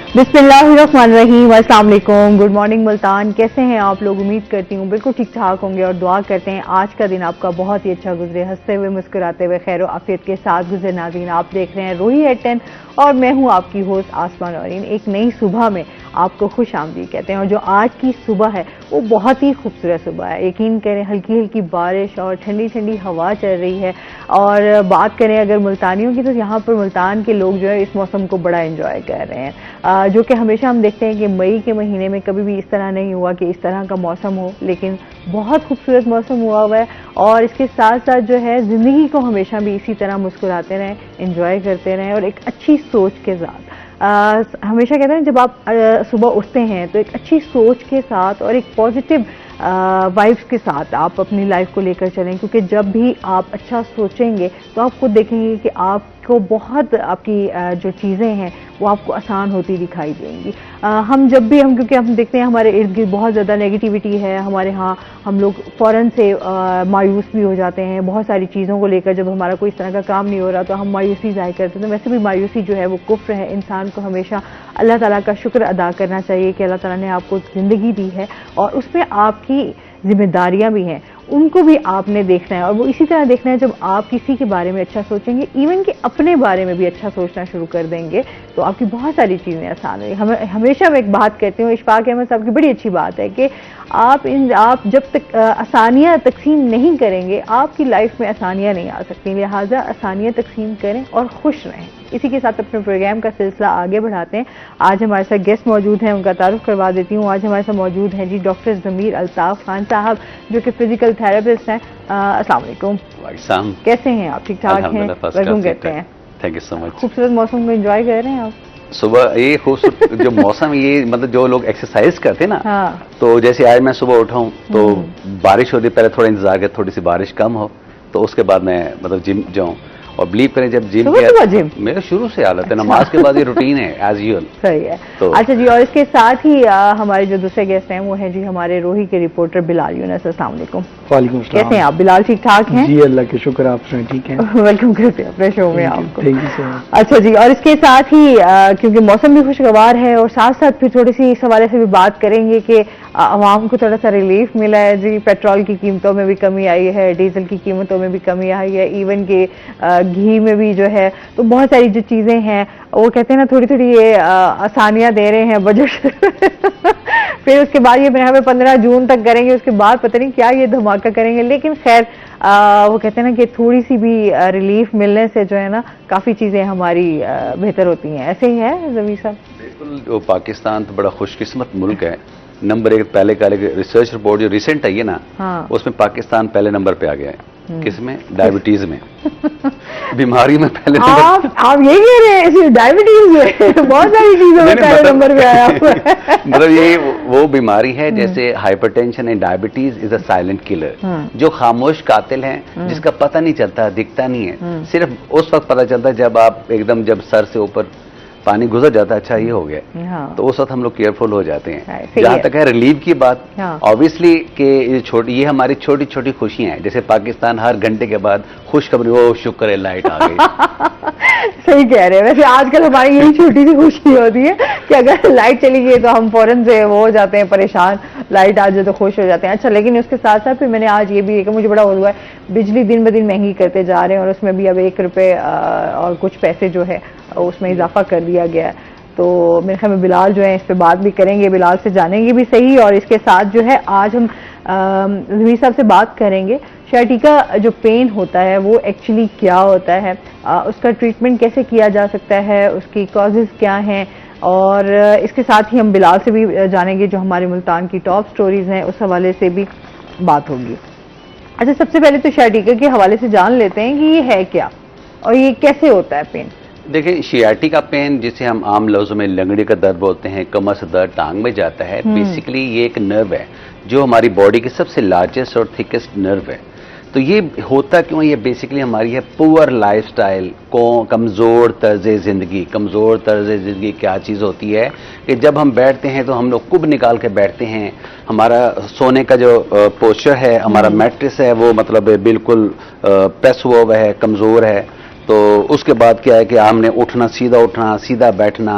बिस्मिल्लाहिर्रहमानिर्रहीम, अस्सलाम वालेकुम, गुड मॉर्निंग मुल्तान। कैसे हैं आप लोग? उम्मीद करती हूँ बिल्कुल ठीक ठाक होंगे और दुआ करते हैं आज का दिन आपका बहुत ही अच्छा गुजरे, हंसते हुए मुस्कुराते हुए खैर आफियत के साथ गुजरे। नाज़रीन, आप देख रहे हैं रोही एट 10 और मैं हूँ आपकी होस्ट आसमा नौरीन। एक नई सुबह में आपको खुश आमदीद कहते हैं और जो आज की सुबह है वो बहुत ही खूबसूरत सुबह है। यकीन करें, हल्की हल्की बारिश और ठंडी ठंडी हवा चल रही है। और बात करें अगर मुल्तानियों की, तो यहाँ पर मुल्तान के लोग जो है इस मौसम को बड़ा एंजॉय कर रहे हैं, जो कि हमेशा हम देखते हैं कि मई के महीने में कभी भी इस तरह नहीं हुआ कि इस तरह का मौसम हो, लेकिन बहुत खूबसूरत मौसम हुआ हुआ है। और इसके साथ साथ जो है ज़िंदगी को हमेशा भी इसी तरह मुस्कुराते रहें, एंजॉय करते रहें और एक अच्छी सोच के साथ। हमेशा कहते हैं जब आप सुबह उठते हैं तो एक अच्छी सोच के साथ और एक पॉजिटिव वाइब्स के साथ आप अपनी लाइफ को लेकर चलें, क्योंकि जब भी आप अच्छा सोचेंगे तो आप खुद देखेंगे कि आपको बहुत आपकी जो चीज़ें हैं वो आपको आसान होती दिखाई देंगी। हम जब भी क्योंकि हम देखते हैं हमारे इर्द गिर्द बहुत ज़्यादा नेगेटिविटी है हमारे यहाँ, हम लोग फ़ौरन से मायूस भी हो जाते हैं बहुत सारी चीज़ों को लेकर। जब हमारा कोई इस तरह का काम नहीं हो रहा तो हम मायूसी ज़ाहिर करते हैं। तो वैसे भी मायूसी जो है वो कुफ्र है। इंसान को हमेशा अल्लाह ताला का शुक्र अदा करना चाहिए कि अल्लाह ताला ने आपको ज़िंदगी दी है और उसमें आपकी जिम्मेदारियां भी हैं, उनको भी आपने देखना है। और वो इसी तरह देखना है जब आप किसी के बारे में अच्छा सोचेंगे, इवन कि अपने बारे में भी अच्छा सोचना शुरू कर देंगे तो आपकी बहुत सारी चीज़ें आसान होगी। हमेशा मैं एक बात कहती हूँ, इशफाक अहमद साहब की बड़ी अच्छी बात है कि आप जब तक आसानियाँ तकसीम नहीं करेंगे आपकी लाइफ में आसानियाँ नहीं आ सकती। लिहाजा आसानियाँ तकसीम करें और खुश रहें। इसी के साथ अपने प्रोग्राम का सिलसिला आगे बढ़ाते हैं। आज हमारे साथ गेस्ट मौजूद हैं, उनका तारुफ करवा देती हूँ। आज हमारे साथ मौजूद हैं जी डॉक्टर ज़मीर अल्ताफ़ खान साहब, जो कि फिजिकल थेरेपिस्ट हैं। अस्सलाम वालेकुम। कैसे हैं आप? ठीक ठाक हैं? वेलकम कहते हैं। Thank you so much. खूबसूरत मौसम को एंजॉय कर रहे हैं आप? सुबह ये खूबसूरत जो मौसम, ये मतलब जो लोग एक्सरसाइज करते हैं ना, हाँ। तो जैसे आज मैं सुबह उठा हूँ तो बारिश हो रही, पहले थोड़ा इंतजार किया थोड़ी सी बारिश कम हो, तो उसके बाद मैं मतलब जिम जाऊँ। और बिलीव करें जब जिम गया, मेरे शुरू से हालत है, नमाज के बाद ये रूटीन है एज यूजुअल। सही है। तो अच्छा जी, और इसके साथ ही हमारे जो दूसरे गेस्ट हैं वो हैं जी हमारे रोही के रिपोर्टर बिलाल यूनुस। अस्सलाम वालेकुम। वालेकुम सलाम। कैसे हैं आप बिलाल? ठीक ठाक हैं जी, अल्लाह के शुक्र, आप सुनाएं ठीक हैं? वेलकम करते हैं अपने शो में आपको। Thank you so much. अच्छा जी, और इसके साथ ही क्योंकि मौसम भी खुशगवार है और साथ साथ फिर थोड़ी सी इस हवाले से भी बात करेंगे कि आवाम को थोड़ा सा रिलीफ मिला है जी। पेट्रोल की कीमतों में भी कमी आई है, डीजल की कीमतों में भी कमी आई है, इवन के घी में भी जो है। तो बहुत सारी जो चीज़ें हैं वो कहते हैं ना थोड़ी थोड़ी ये आसानियाँ दे रहे हैं बजट फिर उसके बाद ये हमें 15 जून तक करेंगे, उसके बाद पता नहीं क्या ये धमाका करेंगे। लेकिन खैर वो कहते हैं ना कि थोड़ी सी भी रिलीफ मिलने से जो है ना काफ़ी चीज़ें हमारी बेहतर होती हैं। ऐसे ही है ज़मीर साहब? बिल्कुल। पाकिस्तान तो बड़ा खुशकिस्मत मुल्क है। नंबर एक पहले का रिसर्च रिपोर्ट जो रिसेंट आई है ना, हाँ। उसमें पाकिस्तान पहले नंबर पे आ गया है। किसमें? डायबिटीज में। बीमारी में पहले नंबर। आप यही कह रहे हैं? डायबिटीज में बहुत सारी चीजों में पहले नंबर पे आया हुआ है। मतलब ये वो बीमारी है जैसे hypertension and diabetes is a silent killer, जो खामोश कातिल है, जिसका पता नहीं चलता, दिखता नहीं है। सिर्फ उस वक्त पता चलता है जब आप एकदम जब सर से ऊपर पानी गुजर जाता है, अच्छा ये हो गया। हाँ। तो उस वक्त हम लोग केयरफुल हो जाते हैं। जहां तक है रिलीफ की बात, ऑब्वियसली कि ये हमारी छोटी छोटी खुशियां हैं। जैसे पाकिस्तान हर घंटे के बाद खुशखबरी, ओ शुक्र है लाइट आ गई। सही कह रहे हैं। वैसे आजकल हमारी यही छोटी सी खुशी होती है कि अगर लाइट चली गई तो हम फौरन से वो हो जाते हैं परेशान, लाइट आ जाए तो खुश हो जाते हैं। अच्छा, लेकिन उसके साथ साथ फिर मैंने आज ये भी देखा, मुझे बड़ा हुआ है, बिजली दिन ब दिन महंगी करते जा रहे हैं और उसमें भी अब 1 रुपये और कुछ पैसे जो है उसमें इजाफा कर दिया गया है। तो मेरे ख्याल में बिलाल जो है इस पे बात भी करेंगे, बिलाल से जानेंगे भी सही। और इसके साथ जो है आज हम ज़मीर साहब से बात करेंगे शायटिका जो पेन होता है वो एक्चुअली क्या होता है, उसका ट्रीटमेंट कैसे किया जा सकता है, उसकी कॉजेज़ क्या हैं। और इसके साथ ही हम बिलाल से भी जानेंगे जो हमारे मुल्तान की टॉप स्टोरीज हैं, उस हवाले से भी बात होगी। अच्छा, सबसे पहले तो शायटिका के हवाले से जान लेते हैं कि ये है क्या और ये कैसे होता है पेन। देखिए, शियाटिका पेन जिसे हम आम लफ्जों में लंगड़े का दर्द बोलते हैं, कमर से दर्द टांग में जाता है, बेसिकली ये एक नर्व है जो हमारी बॉडी के सबसे लार्जेस्ट और थिकेस्ट नर्व है। तो ये होता क्यों? ये बेसिकली हमारी है पुअर लाइफस्टाइल को, कमज़ोर तर्ज ज़िंदगी। कमज़ोर तर्ज ज़िंदगी क्या चीज़ होती है कि जब हम बैठते हैं तो हम लोग कुब निकाल के बैठते हैं। हमारा सोने का जो पोस्चर है, हमारा मैट्रेस है, वो मतलब बिल्कुल प्रेस हुआ है, कमज़ोर है। तो उसके बाद क्या है कि हमने उठना, सीधा बैठना,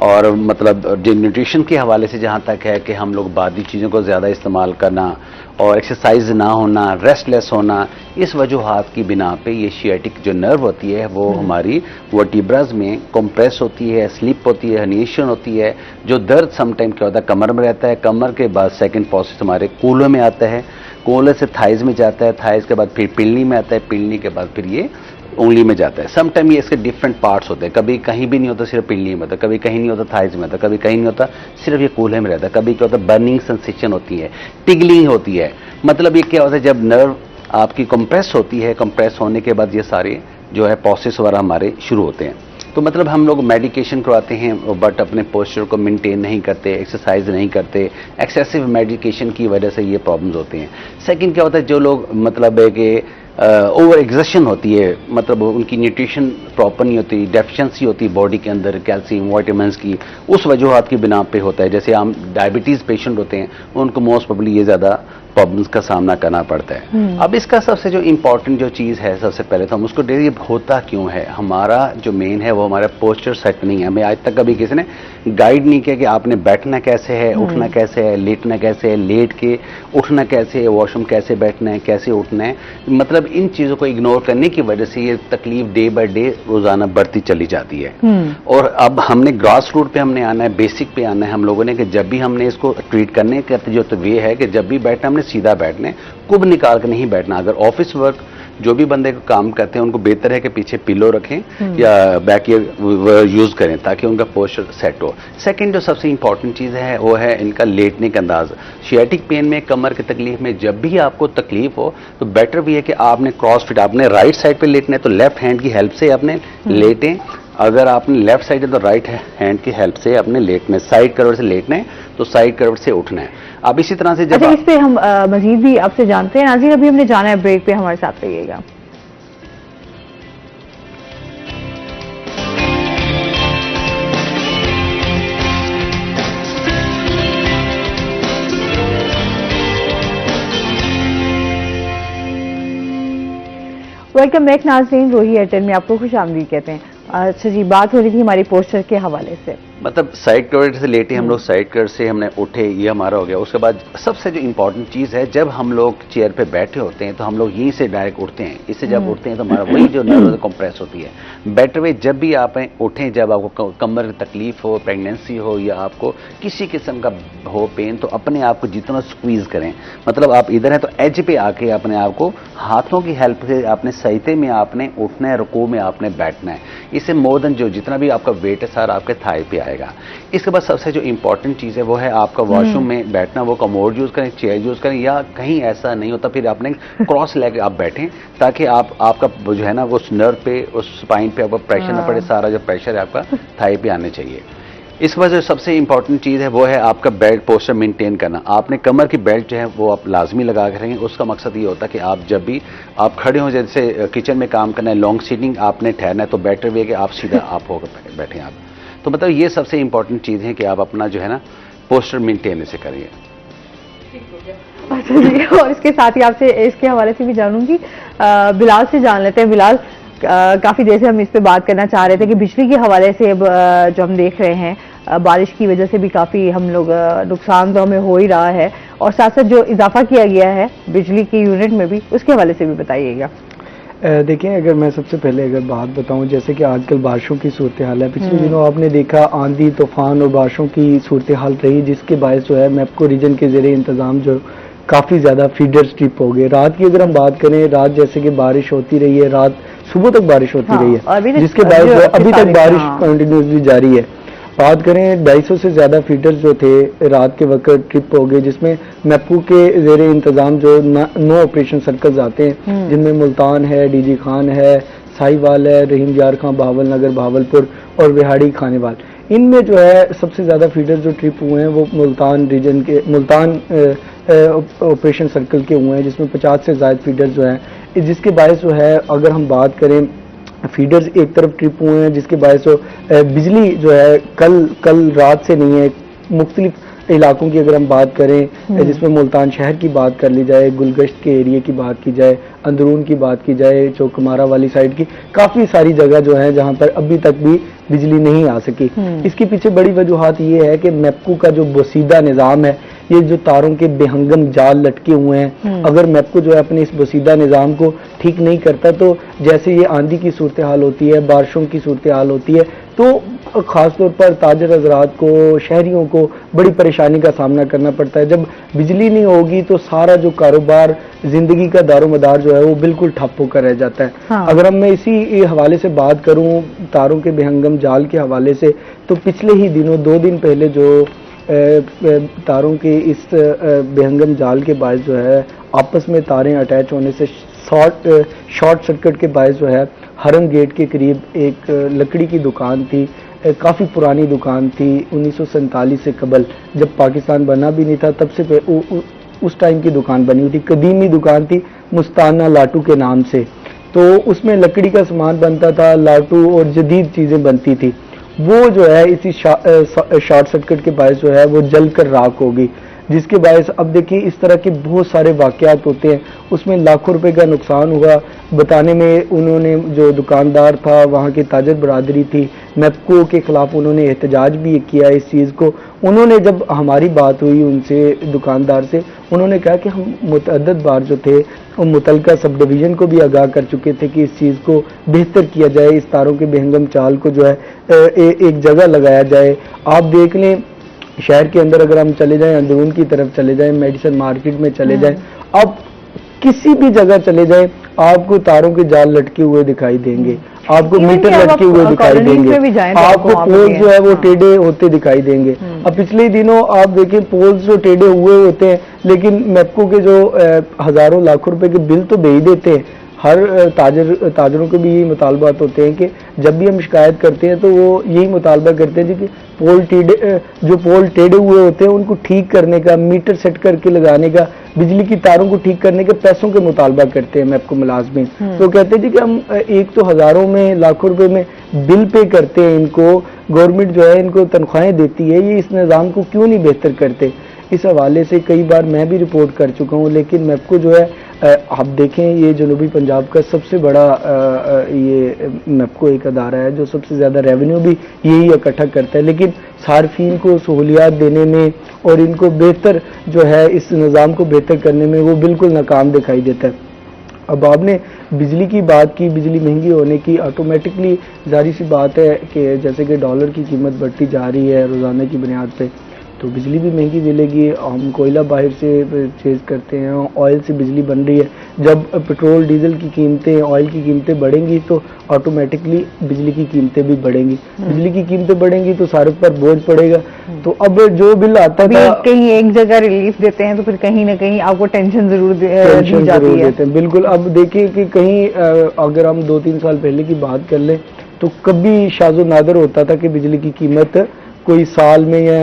और मतलब जो न्यूट्रिशन के हवाले से जहाँ तक है कि हम लोग बादी चीज़ों को ज़्यादा इस्तेमाल करना और एक्सरसाइज ना होना, रेस्टलेस होना, इस वजूहात की बिना पे ये शियाटिक जो नर्व होती है वो हमारी वर्टिब्रास में कंप्रेस होती है, स्लिप होती है, हर्निएशन होती है। जो दर्द समटाइम क्या होता है कमर में रहता है, कमर के बाद सेकंड प्रोसेस हमारे कूल्हे में आता है, कूल्हे से थाइज में जाता है, थाइज के बाद फिर पिल्ली में आता है, पिल्ली के बाद फिर ये उंगली में जाता है। समटाइम ये इसके डिफरेंट पार्ट्स होते हैं, कभी कहीं भी नहीं होता सिर्फ पिल्ली में होता, कभी कहीं नहीं होता थाइज में होता, कभी कहीं नहीं होता सिर्फ ये कूल्हे में रहता है, कभी क्या होता है बर्निंग सेंसेशन होती है, टिगलिंग होती है। मतलब ये क्या होता है जब नर्व आपकी कंप्रेस होती है, कंप्रेस होने के बाद ये सारे जो है प्रोसेस वगैरह हमारे शुरू होते हैं। तो मतलब हम लोग मेडिकेशन करवाते हैं बट अपने पोस्चर को मेंटेन नहीं करते, एक्सरसाइज नहीं करते, एक्सेसिव मेडिकेशन की वजह से ये प्रॉब्लम्स होते हैं। सेकंड क्या होता है जो लोग मतलब है कि ओवर एग्जर्शन होती है, मतलब उनकी न्यूट्रिशन प्रॉपर नहीं होती, डेफिशिएंसी होती है बॉडी के अंदर कैल्शियम विटामिन्स की, उस वजूहात की बिना पे होता है। जैसे हम डायबिटीज पेशेंट होते हैं उनको मोस्ट प्रोबेबली ये ज़्यादा प्रॉब्लम्स का सामना करना पड़ता है। अब इसका सबसे जो इम्पोर्टेंट जो चीज़ है, सबसे पहले तो हम उसको ये होता क्यों है, हमारा जो मेन है वो हमारा पोस्चर सेट नहीं है। हमें आज तक कभी किसी ने गाइड नहीं किया कि आपने बैठना कैसे है, उठना कैसे है, लेटना कैसे है, लेट के उठना कैसे है, वॉशरूम कैसे बैठना है, कैसे उठना है। मतलब इन चीज़ों को इग्नोर करने की वजह से ये तकलीफ डे बाय डे रोजाना बढ़ती चली जाती है। और अब हमने ग्रास रूट पे हमने आना है, बेसिक पे आना है हम लोगों ने कि जब भी हमने इसको ट्रीट करने का जो तो वे है कि जब भी बैठना हमने सीधा बैठने, कुब निकाल के नहीं बैठना। अगर ऑफिस वर्क जो भी बंदे को काम करते हैं उनको बेहतर है कि पीछे पिलो रखें या बैक ईयर यूज करें ताकि उनका पोस्चर सेट हो। सेकंड जो सबसे इंपॉर्टेंट चीज़ है वो है इनका लेटने का अंदाज। शियाटिक पेन में, कमर की तकलीफ में जब भी आपको तकलीफ हो तो बेटर भी है कि आपने क्रॉस फिट, आपने राइट साइड पे लेटना है तो लेफ्ट हैंड की हेल्प से अपने लेटें, अगर आपने लेफ्ट साइड है तो राइट हैंड की हेल्प से अपने लेटना है, साइड करवट से लेटना है तो साइड करवट से उठना है। अब इसी तरह से जब अच्छा, इस पे हम मजीद भी आपसे जानते हैं। नाज़रीन अभी हमने जाना है ब्रेक पे, हमारे साथ रहिएगा। वेलकम बैक नाज़रीन, रोही एयरटेल में आपको खुश आमदीद कहते हैं। अच्छा जी, बात हो रही थी हमारी पोस्चर के हवाले से। मतलब साइड कवर से लेटे हम लोग, साइड कवर से हमने उठे, ये हमारा हो गया। उसके बाद सबसे जो इम्पोर्टेंट चीज़ है, जब हम लोग चेयर पे बैठे होते हैं तो हम लोग यहीं से डायरेक्ट उठते हैं। इससे जब उठते हैं तो हमारा वही जो नर्व कंप्रेस होती है। बेटर वे जब भी आप उठें, जब आपको कमर की तकलीफ हो, प्रेगनेंसी हो या आपको किसी किस्म का हो पेन, तो अपने आप को जितना स्क्वीज करें, मतलब आप इधर हैं तो एज पे आके अपने आप को हाथों की हेल्प से आपने सहीते में आपने उठना है, रुकू में आपने बैठना है। इससे मोर देन जो जितना भी आपका वेट है सारा आपके थाई पे आएगा। इसके बाद सबसे जो इंपॉर्टेंट चीज़ है वो है आपका वॉशरूम में बैठना, वो कमोड यूज़ करें, चेयर यूज़ करें, या कहीं ऐसा नहीं होता फिर आपने क्रॉस लेके आप बैठें ताकि आपका जो है ना उस नर्व पे, उस स्पाइन पे आपका प्रेशर ना पड़े, सारा जो प्रेशर है आपका थाई पे आने चाहिए। इसके बाद जो सबसे इंपॉर्टेंट चीज़ है वो है आपका बेल्ट पोस्चर मेंटेन करना। आपने कमर की बेल्ट जो है वो आप लाजमी लगा के रखें। उसका मकसद ये होता है कि आप जब भी आप खड़े हों, जैसे किचन में काम करना है, लॉन्ग सीटिंग आपने ठहरना है, तो बेटर वे कि आप सीधा आप होकर बैठें आप। तो मतलब ये सबसे इंपॉर्टेंट चीज़ है कि आप अपना जो है ना पोस्चर मेंटेन इसे करिए। अच्छा जी, और इसके साथ ही आपसे इसके हवाले से भी जानूंगी, बिलाल से जान लेते हैं। बिलाल, काफ़ी देर से हम इस पे बात करना चाह रहे थे कि बिजली के हवाले से अब जो हम देख रहे हैं, बारिश की वजह से भी काफ़ी हम लोग नुकसान तो हमें हो ही रहा है, और साथ साथ जो इजाफा किया गया है बिजली की यूनिट में भी, उसके हवाले से भी बताइएगा। देखिए, अगर मैं सबसे पहले अगर बात बताऊं, जैसे कि आजकल बारिशों की सूरत हाल है, पिछले दिनों आपने देखा आंधी तूफान और बारिशों की सूरत हाल रही, जिसके बायस जो है मैपको रीजन के ज़रिए इंतज़ाम जो काफ़ी ज़्यादा फीडर स्ट्रिप हो गए। रात की अगर हम बात करें, रात जैसे कि बारिश होती रही है, रात सुबह तक बारिश होती रही है, जिसके बायस अभी तक बारिश कंटिन्यूसली जारी है। बात करें 250 से ज़्यादा फीडर्स जो थे रात के वक्त ट्रिप हो गए, जिसमें मैपू के ज़ेरे इंतज़ाम जो 9 ऑपरेशन सर्कल्स आते हैं, जिनमें मुल्तान है, डीजी खान है, साहिवाल है, रहीम यार खां, बहावल नगर, बहावलपुर और बिहाड़ी खानेवाल। इनमें जो है सबसे ज़्यादा फीडर्स जो ट्रिप हुए हैं वो मुल्तान रीजन के, मुल्तान ऑपरेशन सर्कल के हुए हैं, जिसमें 50 से ज़्यादा फीडर्स जो हैं, जिसके बायस जो है अगर हम बात करें फीडर्स एक तरफ ट्रिप हुए हैं, जिसके बायस बिजली जो है कल रात से नहीं है, मुख्तलिफ इलाकों की अगर हम बात करें, जिसमें मुल्तान शहर की बात कर ली जाए, गुलगश्त के एरिया की बात की जाए, अंदरून की बात की जाए, चौकमारा वाली साइड की, काफ़ी सारी जगह जो है जहाँ पर अभी तक भी बिजली नहीं आ सकी। इसके पीछे बड़ी वजूहात ये है कि मैप्को का जो बोसीदा निज़ाम है, ये जो तारों के बेहंगम जाल लटके हुए हैं, अगर मैप्को जो है अपने इस बोसीदा निज़ाम को ठीक नहीं करता तो जैसे ये आंधी की सूरत हाल होती है, बारिशों की सूरत हाल होती है, तो ख़ासतौर पर ताजर हजरात को, शहरियों को बड़ी परेशानी का सामना करना पड़ता है। जब बिजली नहीं होगी तो सारा जो कारोबार, ज़िंदगी का दारोमदार जो है वो बिल्कुल ठप होकर रह जाता है। हाँ। अगर मैं इसी हवाले से बात करूं, तारों के बेहंगम जाल के हवाले से, तो पिछले ही दिनों 2 दिन पहले जो तारों के इस बेहंगम जाल के बायस जो है आपस में तारें अटैच होने से शॉर्ट सर्किट के बायस जो है हरम गेट के करीब एक लकड़ी की दुकान थी, काफ़ी पुरानी दुकान थी, 1947 से कबल, जब पाकिस्तान बना भी नहीं था तब से उस टाइम की दुकान बनी हुई थी, कदीमी दुकान थी मुस्ताना लाटू के नाम से। तो उसमें लकड़ी का सामान बनता था, लाटू और जदीद चीज़ें बनती थी। वो जो है इसी शॉर्ट सर्किट के बायस जो है वो जल कर राख होगी, जिसके बायस अब देखिए इस तरह के बहुत सारे वाक़यात होते हैं, उसमें लाखों रुपए का नुकसान हुआ। बताने में उन्होंने, जो दुकानदार था, वहाँ की ताजर बरादरी थी, मैप्को के ख़िलाफ़ उन्होंने एहतजाज भी किया इस चीज़ को। उन्होंने, जब हमारी बात हुई उनसे, दुकानदार से, उन्होंने कहा कि हम मुतअद्दिद बार जो थे वो मुतलका सब डिवीज़न को भी आगाह कर चुके थे कि इस चीज़ को बेहतर किया जाए, इस तारों के बेहंगम चाल को जो है एक जगह लगाया जाए। आप देख लें, शहर के अंदर अगर हम चले जाएं, अंदरून की तरफ चले जाएं, मेडिसिन मार्केट में चले जाएं, अब किसी भी जगह चले जाएं, आपको तारों के जाल लटके हुए दिखाई देंगे, आपको मीटर लटके हुए दिखाई देंगे, आपको पोल जो है वो टेढ़े होते दिखाई देंगे। अब पिछले दिनों आप देखें, पोल्स जो टेढ़े हुए होते हैं, लेकिन मैप्को के जो हजारों लाखों रुपए के बिल तो भेज देते हैं। हर ताजरों के भी यही मुतालबात होते हैं कि जब भी हम शिकायत करते हैं तो वो यही मुतालबा करते हैं कि पोल टेढ़े हुए होते हैं उनको ठीक करने का, मीटर सेट करके लगाने का, बिजली की तारों को ठीक करने के पैसों के मुतालबा करते हैं मैप्को मुलाजमीन। तो कहते हैं जी कि हम एक तो हजारों में, लाखों रुपए में बिल पे करते हैं इनको, गवर्नमेंट जो है इनको तनख्वाहें देती है, ये इस निज़ाम को क्यों नहीं बेहतर करते। इस हवाले से कई बार मैं भी रिपोर्ट कर चुका हूँ, लेकिन मैप्को जो है, आप देखें, ये जनूबी पंजाब का सबसे बड़ा ये मैप्को एक अदारा है जो सबसे ज़्यादा रेवेन्यू भी यही इकट्ठा करता है, लेकिन सार्फिन को सहूलियात देने में और इनको बेहतर जो है इस निज़ाम को बेहतर करने में वो बिल्कुल नाकाम दिखाई देता है। अब आपने बिजली की बात की, बिजली महंगी होने की, ऑटोमेटिकली जारी सी बात है कि जैसे कि डॉलर की कीमत बढ़ती जा रही है रोज़ाना की बुनियाद पे, तो बिजली भी महंगी मिलेगी। हम कोयला बाहर से परचेज करते हैं, ऑयल से बिजली बन रही है। जब पेट्रोल डीजल की कीमतें, ऑयल की कीमतें बढ़ेंगी तो ऑटोमेटिकली बिजली की कीमतें भी बढ़ेंगी। बिजली की कीमतें बढ़ेंगी तो सारे पर बोझ पड़ेगा। तो अब जो बिल आता था, कहीं एक जगह रिलीफ देते हैं तो फिर कहीं ना कहीं आपको टेंशन जरूर दी जाती है। बिल्कुल। अब देखिए कि कहीं अगर हम 2-3 साल पहले की बात कर लें तो कभी शाज़ो नादर होता था कि बिजली की कीमत कोई साल में या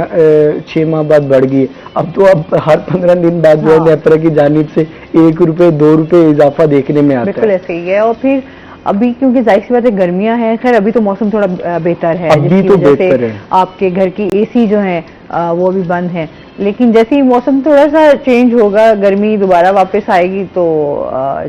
6 माह बाद बढ़ गई। अब तो अब हर 15 दिन बाद जो है नेपरा की जानिब से 1 रुपए 2 रुपए इजाफा देखने में आता है। बिल्कुल ऐसे ही है। और फिर अभी क्योंकि जाहिर सी बात है गर्मियां हैं, खैर अभी तो मौसम थोड़ा बेहतर है, अभी तो बेहतर है। आपके घर की एसी जो है वो भी बंद है, लेकिन जैसे ही मौसम थोड़ा सा चेंज होगा, गर्मी दोबारा वापस आएगी तो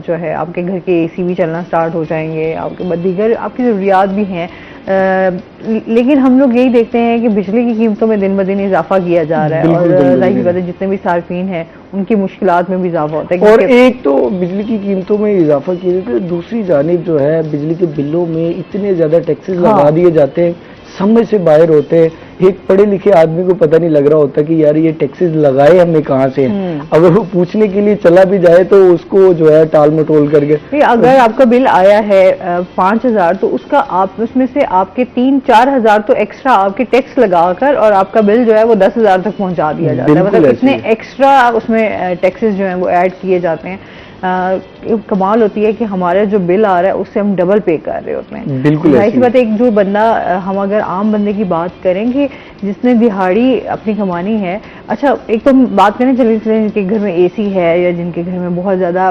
जो है आपके घर के एसी भी चलना स्टार्ट हो जाएंगे, आपके दीगर आपकी ज़रूरियात भी हैं। लेकिन हम लोग यही देखते हैं कि बिजली की कीमतों में दिन ब दिन इजाफा किया जा रहा है और जाहिर बात है जितने भी सार्फिन हैं उनकी मुश्किलात में भी इजाफा होता है। और एक तो बिजली की कीमतों में इजाफा किया जाता है, दूसरी जानिब जो है बिजली के बिलों में इतने ज्यादा टैक्सेस लगा दिए जाते हैं, समझ से बाहर होते हैं। एक पढ़े लिखे आदमी को पता नहीं लग रहा होता कि यार ये टैक्सेस लगाए हमने कहाँ से हैं। अगर वो पूछने के लिए चला भी जाए तो उसको जो है टाल मटोल करके, अगर आपका बिल आया है 5,000 तो उसका आप उसमें से आपके 3-4 हज़ार तो एक्स्ट्रा आपके टैक्स लगाकर और आपका बिल जो है वो 10,000 तक पहुंचा दिया जाता है। मतलब इतने एक्स्ट्रा उसमें टैक्सेस जो हैं वो ऐड किए जाते हैं। कमाल होती है कि हमारा जो बिल आ रहा है उससे हम डबल पे कर रहे होते हैं। बिल्कुल ऐसी बात है। एक जो बंदा, हम अगर आम बंदे की बात करें कि जिसने दिहाड़ी अपनी कमानी है, अच्छा एक तो बात करें चलिए जिनके घर में एसी है या जिनके घर में बहुत ज़्यादा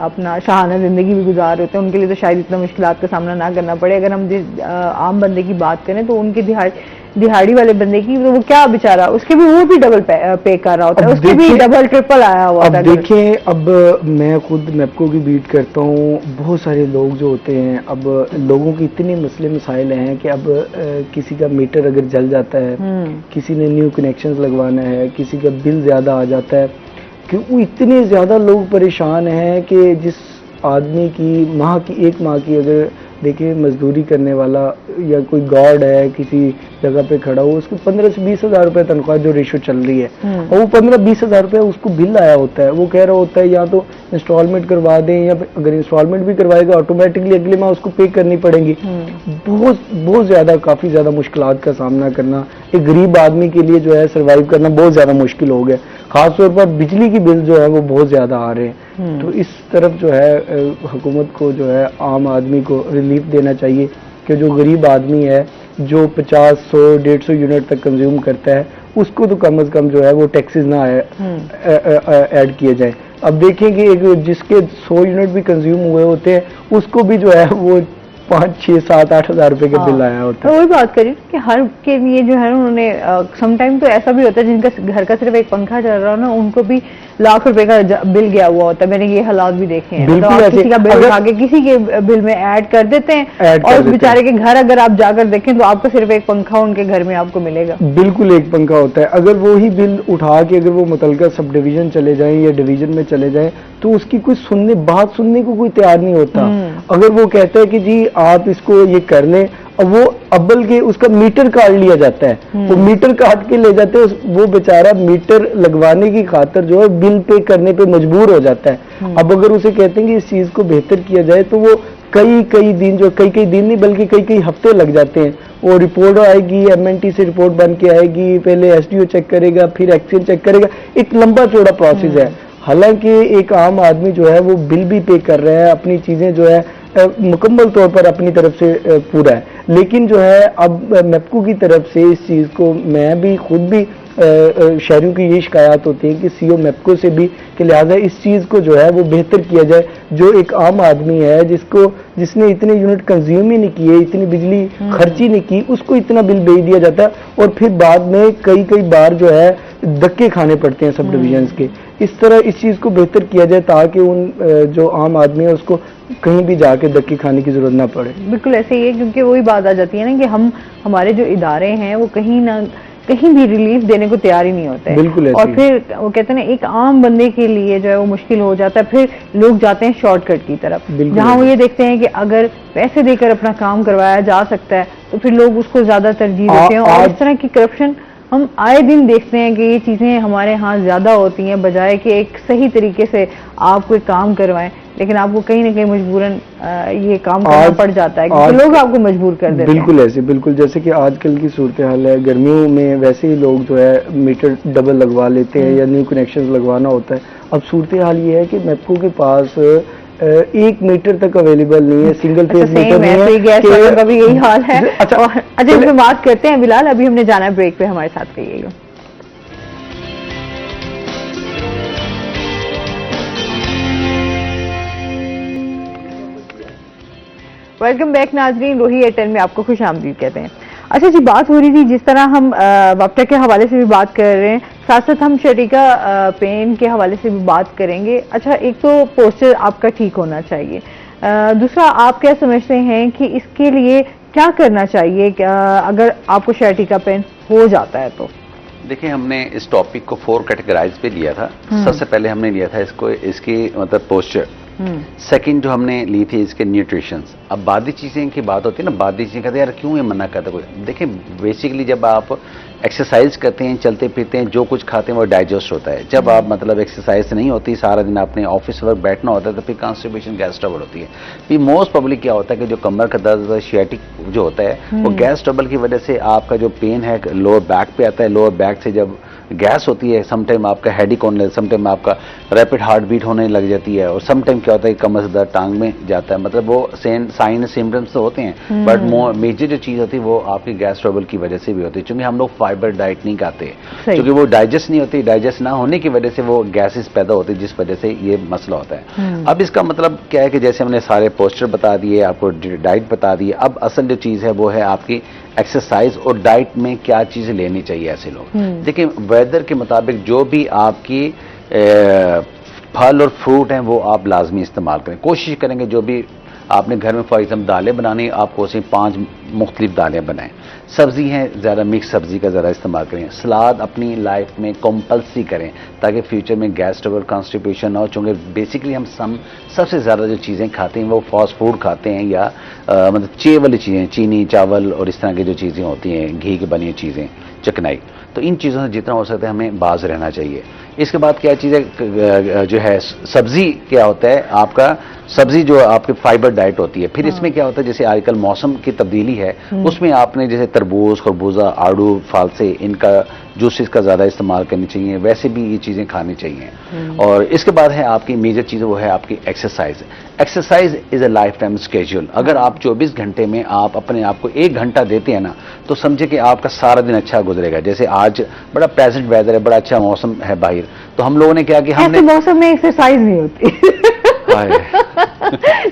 अपना शाहाना ज़िंदगी भी गुजार होते हैं, उनके लिए तो शायद इतना मुश्किलात का सामना ना करना पड़े। अगर हम आम बंदे की बात करें तो उनकी दिहाड़ी दिहाड़ी वाले बंदे की, तो वो क्या बेचारा, उसके भी वो भी डबल पे कर रहा होता है, उसके भी डबल ट्रिपल आया हुआ था। अब देखें, अब मैं खुद मैप्को की बीट करता हूँ, बहुत सारे लोग जो होते हैं, अब लोगों की इतने मसले मसाइल हैं कि अब किसी का मीटर अगर जल जाता है, किसी ने न्यू कनेक्शंस लगवाना है, किसी का बिल ज़्यादा आ जाता है, कि वो इतने ज़्यादा लोग परेशान हैं कि जिस आदमी की एक माह की अगर देखिए मजदूरी करने वाला या कोई गार्ड है किसी जगह पे खड़ा हो, उसको 15 से 20 हज़ार रुपये तनख्वाह जो रेशो चल रही है, और वो 15-20 हज़ार रुपये उसको बिल आया होता है, वो कह रहा होता है या तो इंस्टॉलमेंट करवा दें, या अगर इंस्टॉलमेंट भी करवाएगा ऑटोमेटिकली अगले माह उसको पे करनी पड़ेगी। बहुत ज़्यादा, काफ़ी ज़्यादा मुश्किलात का सामना करना एक गरीब आदमी के लिए जो है सर्वाइव करना बहुत ज़्यादा मुश्किल हो गया। खासतौर पर बिजली की बिल जो है वो बहुत ज़्यादा आ रहे हैं, तो इस तरफ जो है हुकूमत को जो है आम आदमी को रिलीफ देना चाहिए कि जो गरीब आदमी है जो 50, 100, 150 यूनिट तक कंज्यूम करता है, उसको तो कम से कम जो है वो टैक्सेस ना ऐड किए जाए। अब देखें कि एक जिसके 100 यूनिट भी कंज्यूम हुए होते हैं, उसको भी जो है वो 5, 6, 7, 8 हज़ार रुपए के बिल आया होता है। वही बात करी कि हर के लिए जो है उन्होंने समटाइम तो ऐसा भी होता है जिनका घर का सिर्फ एक पंखा चल रहा हो ना, उनको भी लाख रुपए का बिल गया हुआ होता है। मैंने ये हालात भी देखे हैं। तो आप किसी का बिल उठा के किसी के बिल में ऐड कर देते हैं, और उस बेचारे के घर अगर आप जाकर देखें तो आपको सिर्फ एक पंखा उनके घर में आपको मिलेगा। बिल्कुल एक पंखा होता है। अगर वो ही बिल उठा के अगर वो मुतलका सब डिवीजन चले जाएं या डिवीजन में चले जाएं, तो उसकी कोई बात सुनने को कोई तैयार नहीं होता। अगर वो कहता है कि जी आप इसको ये कर लें, और वो अब्बल के उसका मीटर काट लिया जाता है, वो मीटर काट के ले जाते हैं, वो बेचारा मीटर लगवाने की खातिर जो है बिल पे करने पे मजबूर हो जाता है। अब अगर उसे कहते हैं कि इस चीज को बेहतर किया जाए, तो वो कई दिन जो कई दिन नहीं बल्कि कई हफ्ते लग जाते हैं। वो रिपोर्ट आएगी, MNT से रिपोर्ट बन के आएगी, पहले SDO चेक करेगा, फिर एक्सेल चेक करेगा, एक लंबा चौड़ा प्रोसेस है। हालांकि एक आम आदमी जो है वो बिल भी पे कर रहा है, अपनी चीजें जो है मुकम्मल तौर पर अपनी तरफ से पूरा है, लेकिन जो है अब मैप्को की तरफ से इस चीज को मैं भी खुद भी शहरियों की ये शिकायत होती है कि CO मैप्को से भी कि लिहाजा इस चीज को जो है वो बेहतर किया जाए। जो एक आम आदमी है जिसने इतने यूनिट कंज्यूम ही नहीं किए, इतनी बिजली खर्ची नहीं की, उसको इतना बिल भेज दिया जाता है, और फिर बाद में कई बार जो है धक्के खाने पड़ते हैं सब डिविजन्स के। इस तरह इस चीज को बेहतर किया जाए ताकि उन जो आम आदमी है उसको कहीं भी जाके धक्के खाने की जरूरत ना पड़े। बिल्कुल ऐसे ही है, क्योंकि वही बात आ जाती है ना कि हमारे जो इदारे हैं वो कहीं भी रिलीफ देने को तैयार ही नहीं होते हैं। बिल्कुल ऐसे। और फिर वो कहते हैं ना एक आम बंदे के लिए जो है वो मुश्किल हो जाता है, फिर लोग जाते हैं शॉर्टकट की तरफ, जहां वो ये देखते हैं कि अगर पैसे देकर अपना काम करवाया जा सकता है तो फिर लोग उसको ज्यादा तरजीह देते हैं। और इस तरह की करप्शन हम आए दिन देखते हैं कि ये चीजें हमारे यहाँ ज्यादा होती हैं, बजाय कि एक सही तरीके से आप कोई काम करवाएं, लेकिन आपको कहीं ना कहीं मजबूरन ये काम करना पड़ जाता है क्योंकि लोग आपको मजबूर कर देते हैं। बिल्कुल ऐसे, बिल्कुल जैसे कि आजकल की सूरत हाल है, गर्मियों में वैसे ही लोग जो है मीटर डबल लगवा लेते हैं या न्यू कनेक्शन लगवाना होता है। अब सूरत हाल ये है कि मैप्को के पास 1 मीटर तक अवेलेबल नहीं है, सिंगल फेज मीटर नहीं है। गैस का भी यही हाल है। अच्छा इसमें बात करते हैं बिलाल, अभी हमने जाना है ब्रेक पे, हमारे साथ रहिएगा। वेलकम बैक नाजरीन, रोही एयरटेल में आपको खुश आमदीद कहते हैं। अच्छा जी, बात हो रही थी जिस तरह हम वाप्टा के हवाले से भी बात कर रहे हैं, साथ साथ हम शर्टिका पेन के हवाले से भी बात करेंगे। अच्छा, एक तो पोस्चर आपका ठीक होना चाहिए, दूसरा आप क्या समझते हैं कि इसके लिए क्या करना चाहिए अगर आपको शर्टिका पेन हो जाता है तो? देखिए, हमने इस टॉपिक को 4 कैटेगराइज पे लिया था। सबसे पहले हमने लिया था इसकी मतलब पोस्चर, सेकंड जो हमने ली थी इसके न्यूट्रिशंस। अब बादी चीजें की बात होती है ना, बादी चीजें कहते हैं यार क्यों ये मना करता कोई। देखिए, बेसिकली जब आप एक्सरसाइज करते हैं, चलते फिरते हैं, जो कुछ खाते हैं वो डाइजेस्ट होता है। जब आप मतलब एक्सरसाइज नहीं होती, सारा दिन आपने ऑफिस वर्क बैठना होता है, तो फिर कॉन्स्टिपेशन, गैस ट्रबल होती है। फिर मोस्ट पब्लिक क्या होता है कि जो कमर का दर्द, शियाटिक जो होता है, वो गैस ट्रबल की वजह से आपका जो पेन है लोअर बैक पे आता है। लोअर बैक से जब गैस होती है, समटाइम आपका हेडेक होने, समटाइम आपका रैपिड हार्ट बीट होने लग जाती है, और समटाइम क्या होता है कमर से दर्द टांग में जाता है। मतलब वो साइन सिम्टम्स तो होते हैं, बट मेजर जो चीज होती है वो आपकी गैस ट्रबल की वजह से भी होती है, क्योंकि हम लोग फाइबर डाइट नहीं खाते, क्योंकि वो डाइजेस्ट नहीं होती। डाइजेस्ट ना होने की वजह से वो गैसेस पैदा होती है, जिस वजह से ये मसला होता है। अब इसका मतलब क्या है कि जैसे हमने सारे पोस्टर बता दिए, आपको डाइट बता दी, अब असल जो चीज है वो है आपकी एक्सरसाइज और डाइट में क्या चीजें लेनी चाहिए ऐसे लोग। देखिए वेदर के मुताबिक जो भी आपकी फल और फ्रूट हैं वो आप लाजमी इस्तेमाल करें। कोशिश करेंगे जो भी आपने घर में फॉर एग्जाम्पल दालें बनानी, आप कोशिश 5 मुख्तलिफ दालें बनाएं। सब्जी हैं, ज़्यादा मिक्स सब्जी का ज़्यादा इस्तेमाल करें। सलाद अपनी लाइफ में कंपल्सरी करें ताकि फ्यूचर में गैस ट्रबल, कॉन्स्टिपेशन ना हो। चूँकि बेसिकली हम सबसे ज़्यादा जो चीज़ें खाते हैं वो फास्ट फूड खाते हैं या मतलब चे वाली चीज़ें, चीनी, चावल और इस तरह की जो चीज़ें होती हैं, घी की बनी चीज़ें, चिकनाई, तो इन चीज़ों से जितना हो सकता है हमें बाज रहना चाहिए। इसके बाद क्या चीज़ें जो है, सब्जी क्या होता है आपका, सब्जी जो आपकी फाइबर डाइट होती है। फिर इसमें क्या होता है, जैसे आजकल मौसम की तब्दीली है, उसमें आपने जैसे तरबूज, खरबूजा, आड़ू, फालसे, इनका जूसेस का ज़्यादा इस्तेमाल करनी चाहिए। वैसे भी ये चीज़ें खानी चाहिए। और इसके बाद है आपकी मेजर चीज़, वो है आपकी exercise. Exercise is a life time schedule. अगर आप 24 घंटे में आप अपने आप को 1 घंटा देते हैं ना, तो समझे कि आपका सारा दिन अच्छा गुजरेगा। जैसे आज बड़ा प्लेजेंट वेदर है, बड़ा अच्छा मौसम है बाहर, तो हम लोगों ने क्या कि हमने मौसम में एक्सरसाइज नहीं होती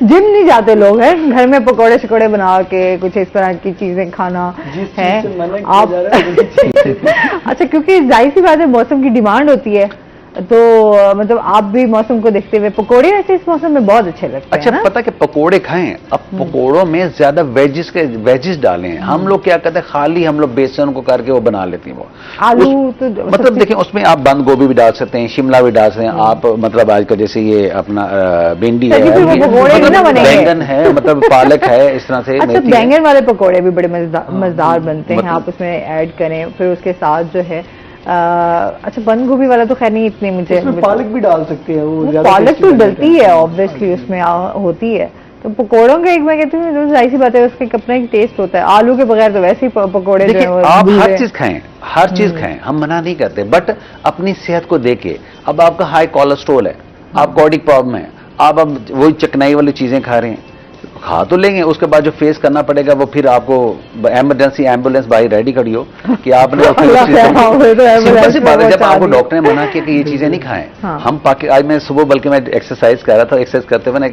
जिम नहीं जाते लोग हैं, घर में पकोड़े शकोड़े बना के कुछ इस तरह की चीजें खाना है आप अच्छा, क्योंकि जाहिर सी बात है मौसम की डिमांड होती है, तो मतलब आप भी मौसम को देखते हुए पकोड़े वैसे इस मौसम में बहुत अच्छे लगते हैं। अच्छा, पता कि पकोड़े खाएं, अब पकोड़ों में ज्यादा वेजिस डालें। हम लोग क्या करते हैं, खाली हम लोग बेसन को करके वो बना लेते हैं। वो आलू तो मतलब देखें, उसमें आप बंद गोभी भी डाल सकते हैं, शिमला भी डाल सकते हैं आप, मतलब आजकल जैसे ये अपना भिंडी है, बैंगन है, मतलब पालक है, इस तरह से। अच्छा, बैंगन वाले पकोड़े भी बड़े मजेदार बनते हैं, आप उसमें ऐड करें। फिर उसके साथ जो है अच्छा, बंद गोभी वाला तो खैर नहीं इतने मुझे, पालक भी डाल सकते हैं, वो पालक तो डलती है ऑब्वियसली, उसमें होती है। तो पकोड़ों का एक मैं कहती हूँ जाहिर सी बात है उसके अपना एक टेस्ट होता है। आलू के बगैर तो वैसे ही पकोड़े जो है आप हर चीज खाएं, हर चीज खाएं, हम मना नहीं करते, बट अपनी सेहत को देखे। अब आपका हाई कोलेस्ट्रोल है, आप कॉर्डिक प्रॉब्लम है, आप अब वही चिकनाई वाली चीजें खा रहे हैं, खा तो लेंगे, उसके बाद जो फेस करना पड़ेगा वो फिर आपको इमरजेंसी एम्बुलेंस भाई रेडी करियो कि आपने सिंपल सी बात है, जब आपको डॉक्टर ने मना किया कि ये चीजें नहीं खाएं। हम आज मैं सुबह बल्कि मैं एक्सरसाइज कर रहा था, एक्सरसाइज करते हुए ना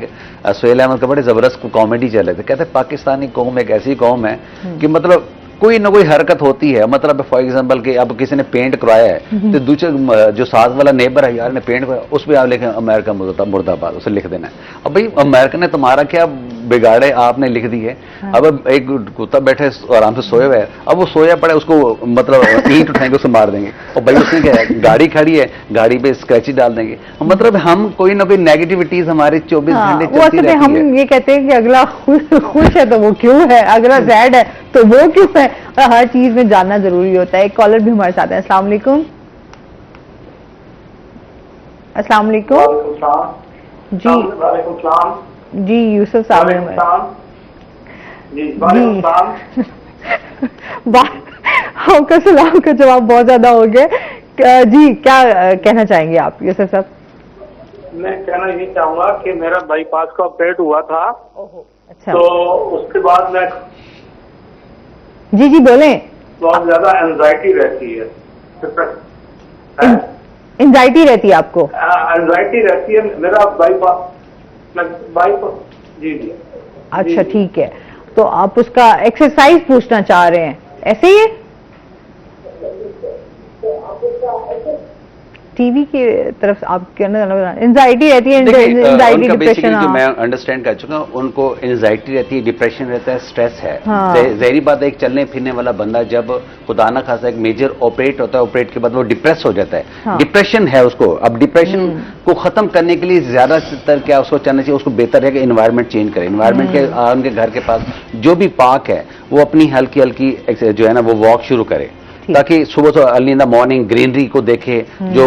सुहेल अहमद का बड़े जबरदस्त कॉमेडी चल रहे थे। कहते पाकिस्तानी कौम एक ऐसी कौम है कि मतलब कोई ना कोई हरकत होती है, मतलब फॉर एग्जांपल कि अब किसी ने पेंट करवाया है तो दूसरे जो साथ वाला नेबर है, यार ने पेंट करवाया, उस पर आप लिखें अमेरिका मुर्दाबाद, उसे लिख देना है। अब भाई अमेरिका ने तुम्हारा क्या बिगाड़े, आपने लिख दी है। अब एक कुत्ता बैठे आराम से सोए हुए है, अब वो सोया पड़ा, उसको मतलब ईंट उठाएंगे, उसको मार देंगे। और भाई उसने क्या है, गाड़ी खड़ी है, गाड़ी पे स्क्रैची डाल देंगे। मतलब हम कोई ना कोई नेगेटिविटीज हमारे 24 घंटे चलती रहती है। हम ये कहते हैं कि अगला खुश है तो वो क्यों है, अगला सैड है तो वो क्यों है, हर चीज में जानना जरूरी होता है। एक कॉलर भी हमारे साथ है। अस्सलाम वालेकुम। अस्सलाम वालेकुम जी, जी यूसुफ साहब आपका सलाम का जवाब बहुत ज्यादा हो गया जी। क्या कहना चाहेंगे आप यूसुफ साहब? मैं कहना ये चाहूंगा कि मेरा बाईपास का ऑपरेट हुआ था। अच्छा, तो उसके बाद मैं जी जी बोलें। बहुत ज्यादा एंजाइटी रहती है। एंजाइटी रहती है आपको? एंजाइटी रहती है, मेरा बाईपास जी जी। अच्छा ठीक है, तो आप उसका एक्सरसाइज पूछना चाह रहे हैं, ऐसे ही है? टीवी की तरफ आप एंजाइटी रहती है, एंजाइटी डिप्रेशन। जो मैं अंडरस्टैंड कर चुका हूँ, उनको एंजाइटी रहती है, डिप्रेशन रहता है, स्ट्रेस है। हाँ। जहरी बात है, एक चलने फिरने वाला बंदा जब खुदा ना खासा एक मेजर ऑपरेट होता है, ऑपरेट के बाद वो डिप्रेस हो जाता है। हाँ। डिप्रेशन है उसको। अब डिप्रेशन को खत्म करने के लिए ज्यादातर क्या उसको करना चाहिए, उसको बेहतर है कि एनवायरमेंट चेंज करे। एनवायरमेंट के उनके घर के पास जो भी पार्क है वो अपनी हल्की हल्की जो है ना वो वॉक शुरू करे, ताकि सुबह तो early in the morning greenery को देखे, जो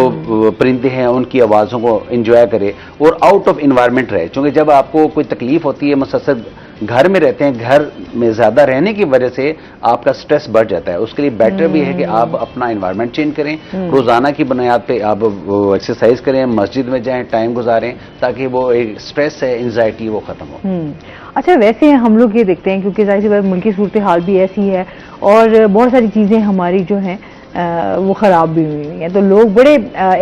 परिंदे हैं उनकी आवाज़ों को एंजॉय करे और आउट ऑफ इन्वायरमेंट रहे। क्योंकि जब आपको कोई तकलीफ होती है, मुसलसल घर में रहते हैं, घर में ज़्यादा रहने की वजह से आपका स्ट्रेस बढ़ जाता है। उसके लिए बेटर भी है कि आप अपना इन्वायरमेंट चेंज करें, रोज़ाना की बुनियाद पे आप एक्सरसाइज करें, मस्जिद में जाएं, टाइम गुजारें, ताकि वो एक स्ट्रेस है, एंजाइटी वो ख़त्म हो। अच्छा, वैसे हम लोग ये देखते हैं क्योंकि जाहिर सी बात मुल्क की सूरत हाल भी ऐसी है और बहुत सारी चीज़ें हमारी जो हैं वो ख़राब भी हुई हैं, तो लोग बड़े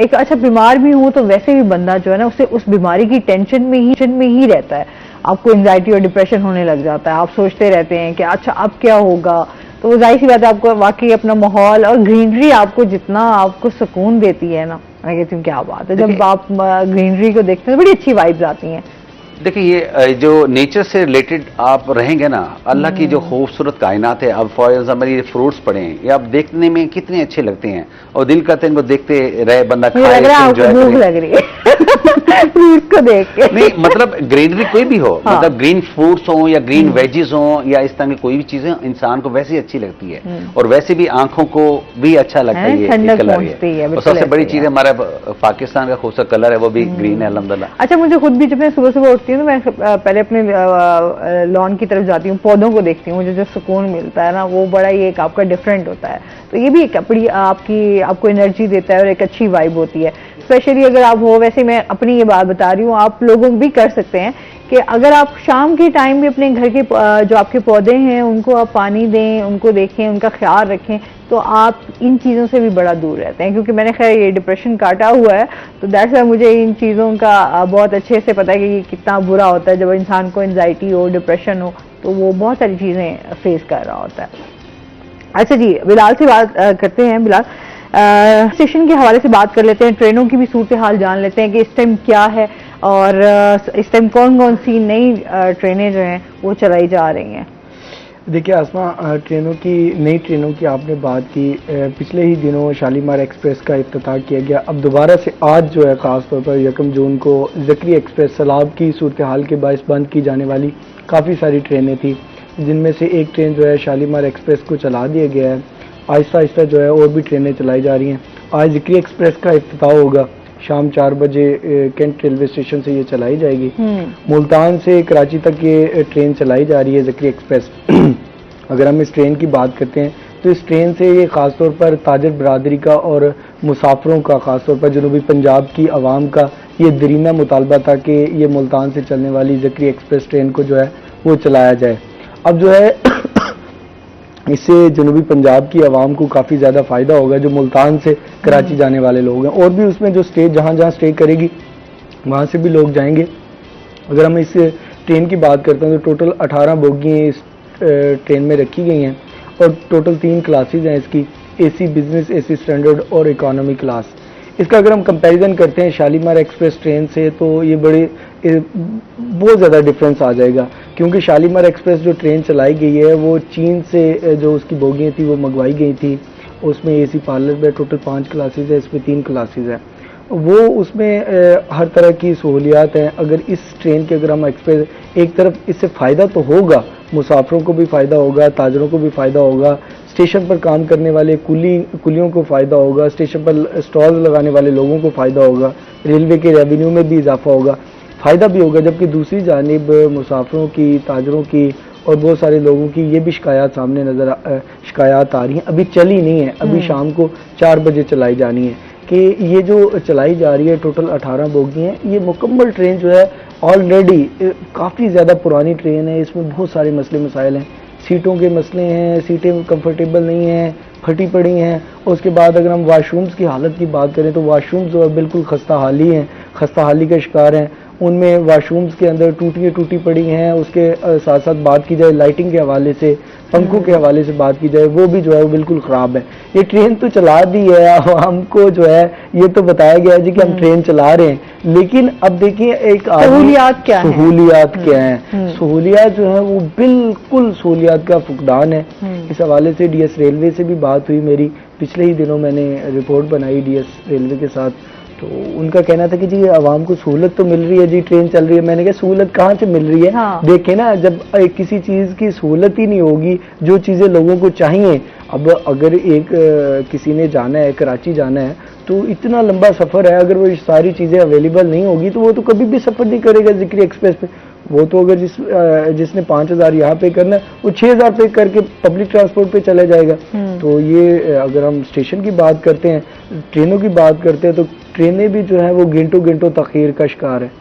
एक अच्छा बीमार भी हो तो वैसे भी बंदा जो है ना उसे उस बीमारी की टेंशन में ही रहता है। आपको एंजाइटी और डिप्रेशन होने लग जाता है, आप सोचते रहते हैं कि अच्छा अब क्या होगा, तो जाहिर सी बात है आपको वाकई अपना माहौल और ग्रीनरी आपको जितना आपको सुकून देती है ना, मैं कहती हूँ क्या बात है, जब आप ग्रीनरी को देखते हैं तो बड़ी अच्छी वाइब्स आती हैं। देखिए ये जो नेचर से रिलेटेड आप रहेंगे ना, अल्लाह की जो खूबसूरत कायनात है, अब फॉर एग्जाम्पल ये फ्रूट्स पड़े हैं, ये आप देखने में कितने अच्छे लगते हैं और दिल करते हैं इनको देखते रहे, बंदा खाए, एंजॉय भूख करे। लग रही है फ्रूट को देख के। नहीं मतलब ग्रीनरी कोई भी हो, हाँ। मतलब ग्रीन फ्रूट्स हो या ग्रीन वेजिज हो या इस तरह की कोई भी चीजें इंसान को वैसे ही अच्छी लगती है और वैसे भी आंखों को भी अच्छा लगता है, ये ठंडक कलर पहुंचती है, और बिल्कुल सबसे बड़ी ऐसे चीज ही है। हमारा पाकिस्तान का खूबसूरत कलर है, वो भी ग्रीन है अल्हम्दुलिल्लाह। अच्छा, मुझे खुद भी जब मैं सुबह सुबह उठती हूँ तो मैं पहले अपने लॉन की तरफ जाती हूँ, पौधों को देखती हूँ, मुझे जो सुकून मिलता है ना वो बड़ा ही एक आपका डिफरेंट होता है। तो ये भी एक बड़ी आपको एनर्जी देता है और एक अच्छी वाइब होती है, स्पेशली अगर आप हो। वैसे मैं अपनी ये बात बता रही हूँ, आप लोगों भी कर सकते हैं कि अगर आप शाम के टाइम भी अपने घर के जो आपके पौधे हैं उनको आप पानी दें, उनको देखें, उनका ख्याल रखें, तो आप इन चीज़ों से भी बड़ा दूर रहते हैं। क्योंकि मैंने खैर ये डिप्रेशन काटा हुआ है, तो दैट्स वाई मुझे इन चीज़ों का बहुत अच्छे से पता है कि ये कितना बुरा होता है जब इंसान को एंजाइटी हो, डिप्रेशन हो, तो वो बहुत सारी चीज़ें फेस कर रहा होता है। अच्छा जी, बिलाल से बात करते हैं। बिलाल, स्टेशन के हवाले से बात कर लेते हैं, ट्रेनों की भी सूरत हाल जान लेते हैं कि इस टाइम क्या है और इस टाइम कौन कौन सी नई ट्रेनें जो हैं वो चलाई जा रही हैं। देखिए आसमा, नई ट्रेनों की आपने बात की। पिछले ही दिनों शालीमार एक्सप्रेस का इफ्तिताह किया गया। अब दोबारा से आज जो है ख़ास तौर पर 1 जून को ज़करी एक्सप्रेस सैलाब की सूरत हाल के बायस बंद की जाने वाली काफ़ी सारी ट्रेनें थी, जिनमें से एक ट्रेन जो है शालीमार एक्सप्रेस को चला दिया गया है। आहिस्ता आहिस्ता जो है और भी ट्रेनें चलाई जा रही हैं। आज ज़करी एक्सप्रेस का इफ्तिताह होगा, शाम 4 बजे कैंट रेलवे स्टेशन से ये चलाई जाएगी। मुल्तान से कराची तक ये ट्रेन चलाई जा रही है ज़करी एक्सप्रेस। अगर हम इस ट्रेन की बात करते हैं तो इस ट्रेन से ये ख़ास तौर पर ताजर बरादरी का और मुसाफरों का, ख़ास तौर पर जनूबी पंजाब की आवाम का ये दरीना मुतालबा था कि ये मुल्तान से चलने वाली ज़करी एक्सप्रेस ट्रेन को जो है वो चलाया जाए। अब जो है इससे जनूबी पंजाब की आवाम को काफ़ी ज़्यादा फ़ायदा होगा, जो मुल्तान से कराची जाने वाले लोग हैं, और भी उसमें जो जहाँ जहाँ स्टे करेगी वहाँ से भी लोग जाएंगे। अगर हम इस ट्रेन की बात करते हैं तो टोटल 18 बोगियाँ इस ट्रेन में रखी गई हैं और टोटल 3 क्लासेज हैं इसकी, एसी बिजनेस, एसी स्टैंडर्ड और इकोनॉमी क्लास। इसका अगर हम कंपैरिजन करते हैं शालीमार एक्सप्रेस ट्रेन से तो ये बहुत ज़्यादा डिफरेंस आ जाएगा, क्योंकि शालीमार एक्सप्रेस जो ट्रेन चलाई गई है वो चीन से जो उसकी बोगियाँ थी वो मंगवाई गई थी। उसमें एसी पार्लर में टोटल 5 क्लासेज है, इसमें 3 क्लासेज है। वो उसमें हर तरह की सहूलियात हैं। अगर इस ट्रेन के अगर हम एक्सप्रेस, एक तरफ इससे फ़ायदा तो होगा, मुसाफरों को भी फ़ायदा होगा, ताजरों को भी फ़ायदा होगा, स्टेशन पर काम करने वाले कुलियों को फ़ायदा होगा, स्टेशन पर स्टॉल लगाने वाले लोगों को फ़ायदा होगा, रेलवे के रेवेन्यू में भी इजाफा होगा, फ़ायदा भी होगा। जबकि दूसरी जानिब मुसाफरों की, ताजरों की और बहुत सारे लोगों की ये भी शिकायत शिकायत आ रही हैं, अभी चली नहीं है, अभी शाम को 4 बजे चलाई जानी है, कि ये जो चलाई जा रही है टोटल 18 बोगी हैं। ये मुकम्मल ट्रेन जो है ऑलरेडी काफ़ी ज़्यादा पुरानी ट्रेन है, इसमें बहुत सारे मसले मसाइल हैं, सीटों के मसले हैं, सीटें कंफर्टेबल नहीं हैं, फटी पड़ी हैं। उसके बाद अगर हम वाशरूम्स की हालत की बात करें तो वाशरूम्स जो है बिल्कुल खस्ता हाली हैं, खस्ता हाली का शिकार हैं। उनमें वाशरूम्स के अंदर टूटी पड़ी हैं। उसके साथ साथ बात की जाए लाइटिंग के हवाले से, पंखों के हवाले से बात की जाए, वो भी जो है वो बिल्कुल ख़राब है। ये ट्रेन तो चला दी है, हमको जो है ये तो बताया गया है जी कि हम ट्रेन चला रहे हैं, लेकिन अब देखिए एक सहूलियात क्या है, सहूलियात जो है वो बिल्कुल सहूलियात का फुकदान है। इस हवाले से डीएस रेलवे से भी बात हुई मेरी, पिछले ही दिनों मैंने रिपोर्ट बनाई डीएस रेलवे के साथ, तो उनका कहना था कि जी आवाम को सहूलत तो मिल रही है जी, ट्रेन चल रही है। मैंने कहा सहूलत कहाँ से मिल रही है? हाँ। देखें ना, जब किसी चीज़ की सहूलत ही नहीं होगी, जो चीज़ें लोगों को चाहिए। अब अगर किसी ने जाना है, कराची जाना है, तो इतना लंबा सफ़र है, अगर वो सारी चीज़ें अवेलेबल नहीं होगी तो वो तो कभी भी सफ़र नहीं करेगा ज़िक्री एक्सप्रेस पे। वो तो अगर जिसने 5000 यहाँ पे करना है, वो 6000 पे करके पब्लिक ट्रांसपोर्ट पे चला जाएगा। तो ये अगर हम स्टेशन की बात करते हैं, ट्रेनों की बात करते हैं, तो ट्रेनें भी जो है वो घंटों तखीर का शिकार है।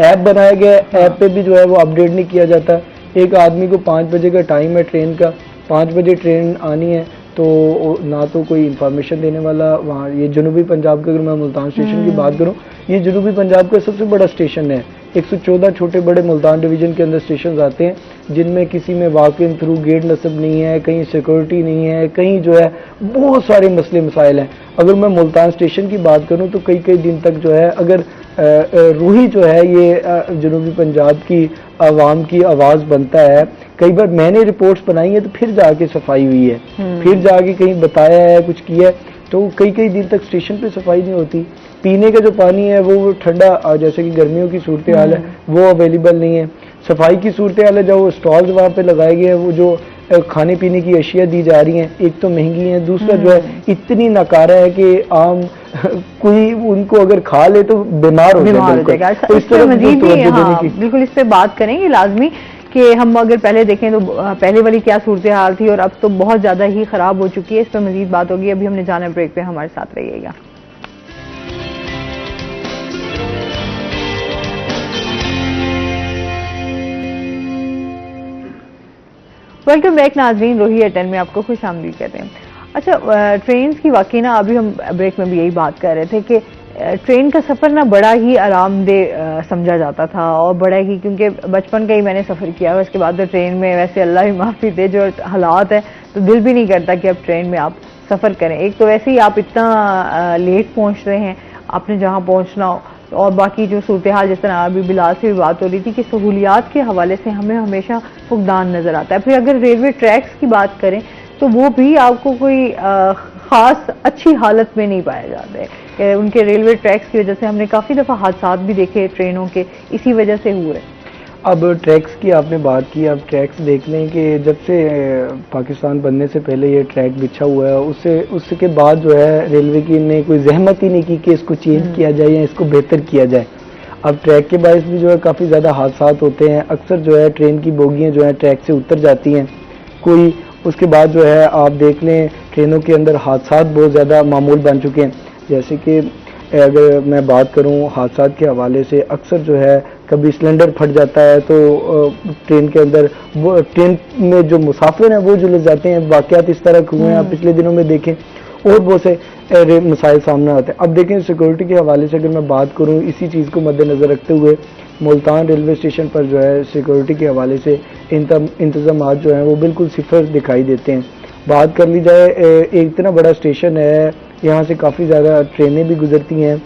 ऐप बनाया गया है, ऐप पे भी जो है वो अपडेट नहीं किया जाता। एक आदमी को 5 बजे का टाइम है ट्रेन का, 5 बजे ट्रेन आनी है, तो ना तो कोई इन्फॉर्मेशन देने वाला वहाँ। ये जनूबी पंजाब का, अगर मैं मुल्तान स्टेशन की बात करूँ, ये जनूबी पंजाब का सबसे बड़ा स्टेशन है, 114 छोटे बड़े मुल्तान डिवीज़न के अंदर स्टेशन आते हैं, जिनमें किसी में वॉक इन थ्रू गेट नस्ब नहीं है, कहीं सिक्योरिटी नहीं है, कहीं जो है बहुत सारे मसले मसाइल हैं। अगर मैं मुल्तान स्टेशन की बात करूं तो कई कई दिन तक जो है, अगर रूही जो है ये जनूबी पंजाब की आवाम की आवाज़ बनता है, कई बार मैंने रिपोर्ट्स बनाई है तो फिर जाके सफाई हुई है, फिर जाके कहीं बताया है, कुछ किया है, तो कई कई दिन तक स्टेशन पे सफाई नहीं होती। पीने का जो पानी है वो ठंडा, जैसे कि गर्मियों की सूरत हाल है, वो अवेलेबल नहीं है। सफाई की सूरत हाल है, जो स्टॉल्स वहाँ पे लगाए गए हैं, वो जो खाने पीने की अशिया दी जा रही हैं, एक तो महंगी है, दूसरा जो है इतनी नकारा है कि आम कोई उनको अगर खा ले तो बीमार हो जाएगा। तो इस पर मजीद भी बिल्कुल इस पे बात करेंगे लाजमी कि हम अगर पहले देखें तो पहले वाली क्या सूरत हाल थी और अब तो बहुत ज्यादा ही खराब हो चुकी है। इस पर मजीद बात होगी। अभी हमने जाना ब्रेक पे, हमारे साथ रहिएगा। वेलकम बैक नाज़रीन, रोही एयरटेल में आपको खुश आमदीद कहते हैं। अच्छा, ट्रेन की वाकई ना अभी हम ब्रेक में भी यही बात कर रहे थे कि ट्रेन का सफ़र ना बड़ा ही आरामदेह समझा जाता था, और बड़ा ही, क्योंकि बचपन का ही मैंने सफ़र किया है। उसके बाद तो ट्रेन में वैसे अल्लाह ही माफ़ी दे जो हालात है, तो दिल भी नहीं करता कि अब ट्रेन में आप सफ़र करें। एक तो वैसे ही आप इतना लेट पहुँच रहे हैं आपने जहाँ पहुँचना हो, और बाकी जो सूरत हाल, जिस तरह अभी बिलाल से भी बात हो रही थी कि सहूलियात के हवाले से हमें हमेशा फुकदान नज़र आता है। फिर अगर रेलवे ट्रैक्स की बात करें तो वो भी आपको कोई ख़ास अच्छी हालत में नहीं पाए जाते हैं। उनके रेलवे ट्रैक्स की वजह से हमने काफ़ी दफ़ा हादसा भी देखे ट्रेनों के, इसी वजह से हुए। अब ट्रैक्स की आपने बात की, अब ट्रैक्स देख लें कि जब से पाकिस्तान बनने से पहले ये ट्रैक बिछा हुआ है, उसके बाद जो है रेलवे की ने कोई जहमत ही नहीं की कि इसको चेंज किया जाए या इसको बेहतर किया जाए। अब ट्रैक के बायस भी जो है काफ़ी ज़्यादा हादसा होते हैं। अक्सर जो है ट्रेन की बोगियाँ जो है ट्रैक से उतर जाती हैं कोई, उसके बाद जो है आप देख लें ट्रेनों के अंदर हादसा बहुत ज़्यादा मामूल बन चुके हैं। जैसे कि अगर मैं बात करूं हादसा के हवाले से, अक्सर जो है कभी सिलेंडर फट जाता है तो ट्रेन के अंदर वो ट्रेन में जो मुसाफिर हैं वो जुलस जाते हैं। वाक़यात इस तरह हुए हैं, आप पिछले दिनों में देखें, और बहुत से मसाइल सामने आते हैं। अब देखें सिक्योरिटी के हवाले से अगर मैं बात करूं, इसी चीज़ को मद्देनज़र रखते हुए मुल्तान रेलवे स्टेशन पर जो है सिक्योरिटी के हवाले से इंतजाम जो हैं वो बिल्कुल सिफर दिखाई देते हैं। बात कर ली जाए, एक इतना बड़ा स्टेशन है, यहाँ से काफ़ी ज़्यादा ट्रेनें भी गुजरती हैं।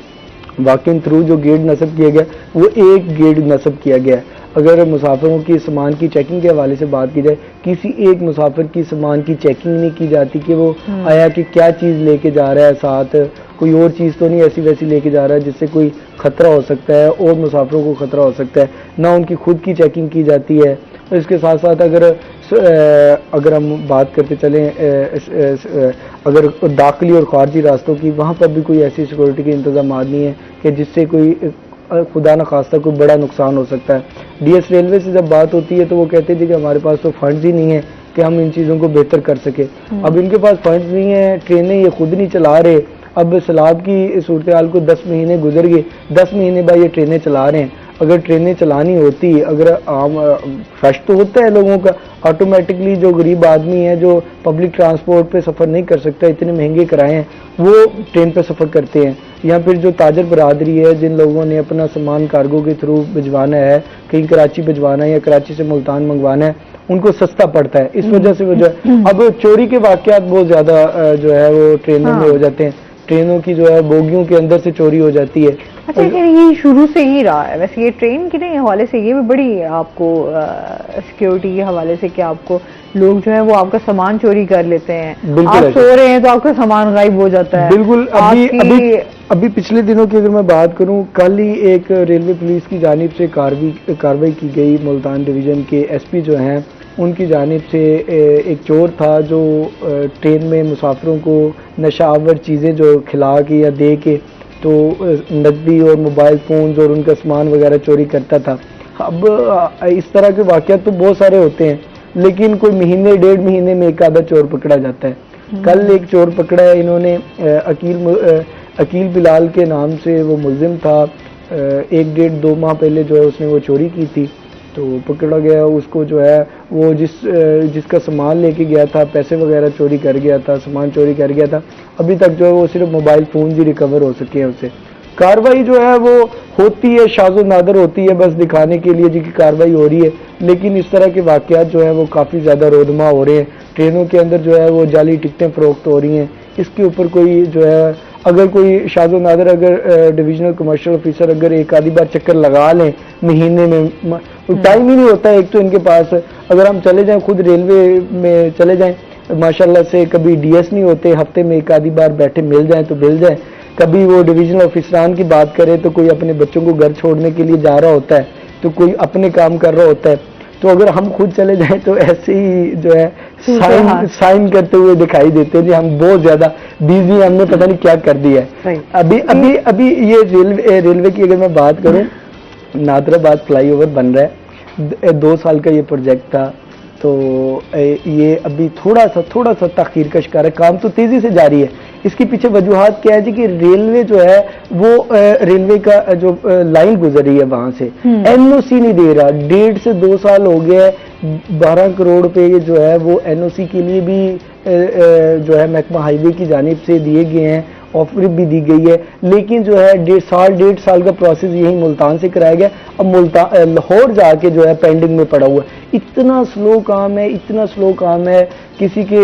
वॉक इन थ्रू जो गेट नस्ब किया गया वो एक गेट नस्ब किया गया है। अगर मुसाफिरों की सामान की चेकिंग के हवाले से बात की जाए, किसी एक मुसाफिर की सामान की चेकिंग नहीं की जाती कि वो आया कि क्या चीज़ लेके जा रहा है, साथ कोई और चीज़ तो नहीं ऐसी वैसी लेके जा रहा है जिससे कोई ख़तरा हो सकता है और मुसाफिरों को ख़तरा हो सकता है। ना उनकी खुद की चेकिंग की जाती है। और इसके साथ साथ अगर हम बात करते चलें अगर दाखिली और खारजी रास्तों की, वहाँ पर भी कोई ऐसी सिक्योरिटी के इंतजाम नहीं है कि जिससे कोई खुदा न खास्ता कोई बड़ा नुकसान हो सकता है। डीएस रेलवे से जब बात होती है तो वो कहते थे कि हमारे पास तो फंड्स ही नहीं है कि हम इन चीज़ों को बेहतर कर सके। अब इनके पास फंड्स नहीं है, ट्रेनें ये खुद नहीं चला रहे। अब सैलाब की सूरत हाल को 10 महीने गुजर गए, 10 महीने बाद ये ट्रेनें चला रहे हैं। अगर ट्रेनें चलानी होती, अगर आम फ्रेश तो होता है लोगों का, ऑटोमेटिकली जो गरीब आदमी है जो पब्लिक ट्रांसपोर्ट पे सफ़र नहीं कर सकता, इतने महंगे किराए हैं, वो ट्रेन पे सफ़र करते हैं। या फिर जो ताजर बरादरी है, जिन लोगों ने अपना सामान कार्गो के थ्रू भिजवाना है, कहीं कराची भिजवाना है या कराची से मुल्तान मंगवाना है, उनको सस्ता पड़ता है। इस वजह से अब चोरी के वाक़यात बहुत ज़्यादा जो है वो ट्रेनों में हो जाते हैं। ट्रेनों की जो है बोगियों के अंदर से चोरी हो जाती है। अच्छा, ये शुरू से ही रहा है वैसे, ये ट्रेन के हवाले से ये भी बड़ी आपको सिक्योरिटी के हवाले से कि आपको लोग जो है वो आपका सामान चोरी कर लेते हैं। आप सो रहे हैं तो आपका सामान गायब हो जाता है। बिल्कुल। अभी पिछले दिनों की अगर मैं बात करूं, कल ही एक रेलवे पुलिस की जानिब से कार्रवाई की गई। मुल्तान डिवीज़न के एसपी जो हैं उनकी जानिब से एक चोर था जो ट्रेन में मुसाफिरों को नशावर चीज़ें जो खिला के या दे के तो नकदी और मोबाइल फ़ोन्स और उनका सामान वगैरह चोरी करता था। अब इस तरह के वाक़यात तो बहुत सारे होते हैं, लेकिन कोई महीने डेढ़ महीने में एक आधा चोर पकड़ा जाता है। कल एक चोर पकड़ा है इन्होंने, अकील बिलाल के नाम से वो मुलजिम था। 1-1.5-2 माह पहले जो है उसने वो चोरी की थी, तो पकड़ा गया। उसको जो है वो जिसका सामान लेके गया था, पैसे वगैरह चोरी कर गया था, सामान चोरी कर गया था, अभी तक जो है वो सिर्फ मोबाइल फ़ोन ही रिकवर हो सके हैं उससे। कार्रवाई जो है वो होती है, शाज़ो नादर होती है, बस दिखाने के लिए जी की कार्रवाई हो रही है, लेकिन इस तरह के वाक़यात जो है वो काफ़ी ज़्यादा रोदमा हो रहे हैं। ट्रेनों के अंदर जो है वो जाली टिकटें फ़रोख्त हो रही हैं। इसके ऊपर कोई जो है, अगर कोई शाज़ो नादर, अगर डिविजनल कमर्शियल ऑफिसर अगर एक आधी बार चक्कर लगा लें महीने में, टाइम ही नहीं होता है एक तो इनके पास। अगर हम चले जाएं, खुद रेलवे में चले जाएं, माशाल्लाह से कभी डीएस नहीं होते, हफ्ते में एक आधी बार बैठे मिल जाएं तो मिल जाएं। कभी वो डिविजनल ऑफिसरान की बात करें तो कोई अपने बच्चों को घर छोड़ने के लिए जा रहा होता है, तो कोई अपने काम कर रहा होता है। तो अगर हम खुद चले जाएं तो ऐसे ही जो है साइन करते हुए दिखाई देते हैं जी हम बहुत ज्यादा बिजी हैं, हमने पता नहीं क्या कर दिया है। अभी ये रेलवे की अगर मैं बात करूं, नादराबाद फ्लाईओवर बन रहा है, 2 साल का ये प्रोजेक्ट था, तो ये अभी थोड़ा सा तखीर का शिकार है। काम तो तेजी से जारी है। इसके पीछे वजूहात क्या है जी कि रेलवे जो है वो रेलवे का जो लाइन गुजर रही है वहां से एनओसी नहीं दे रहा। 1.5 से 2 साल हो गए, 12 करोड़ रुपए जो है वो एनओसी के लिए भी जो है महकमा हाईवे की जानिब से दिए गए हैं, ऑफर भी दी गई है, लेकिन जो है 1.5 साल का प्रोसेस यही मुल्तान से कराया गया। अब लाहौर जाके जो है पेंडिंग में पड़ा हुआ है। इतना स्लो काम है। किसी के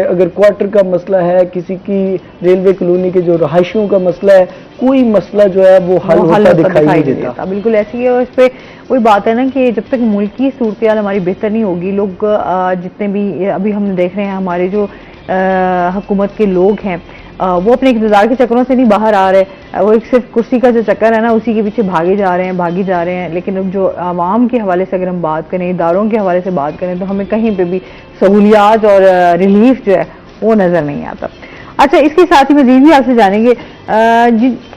अगर क्वार्टर का मसला है, किसी की रेलवे कॉलोनी के जो रहायशियों का मसला है, कोई मसला जो है वो हल होता दिखाई नहीं देता। बिल्कुल ऐसी है। और इस पे वही बात है ना कि जब तक मुल्क की सूरत हाल हमारी बेहतर नहीं होगी, लोग जितने भी अभी हम देख रहे हैं हमारे जो हुकूमत के लोग हैं वो अपने इक़्तिदार के चक्करों से नहीं बाहर आ रहे, वो एक सिर्फ कुर्सी का जो चक्कर है ना उसी के पीछे भागी जा रहे हैं। लेकिन अब जो आवाम के हवाले से अगर हम बात करें, इदारों के हवाले से बात करें, तो हमें कहीं पे भी सहूलियात और रिलीफ जो है वो नजर नहीं आता। अच्छा, इसके साथ ही मजीद भी आपसे जानेंगे,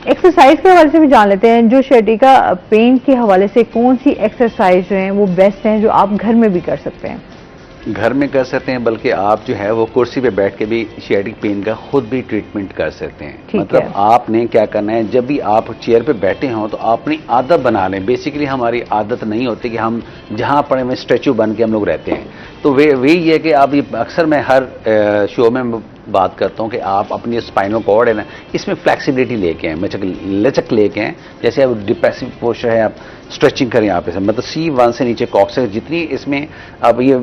एक्सरसाइज के हवाले से भी जान लेते हैं। जो शर्टिका पेन के हवाले से कौन सी एक्सरसाइज जो है वो बेस्ट हैं जो आप घर में भी कर सकते हैं? घर में कर सकते हैं, बल्कि आप जो है वो कुर्सी पे बैठ के भी शियाटिक पेन का खुद भी ट्रीटमेंट कर सकते हैं। मतलब आपने क्या करना है, जब भी आप चेयर पे बैठे हों तो अपनी आदत बना लें। बेसिकली हमारी आदत नहीं होती कि हम जहां पड़े में स्टैचू बन के हम लोग रहते हैं। तो वे ये कि आप, ये अक्सर मैं हर शो में बात करता हूं कि आप अपनी स्पाइनल कॉर्ड है ना, इसमें फ्लेक्सिबिलिटी लेके आए, लचक लेके आए। जैसे अब डिप्रेसिव पोस्चर है, आप स्ट्रेचिंग करें आप ऐसे, मतलब C1 से नीचे कॉक्सिक्स जितनी इसमें अब ये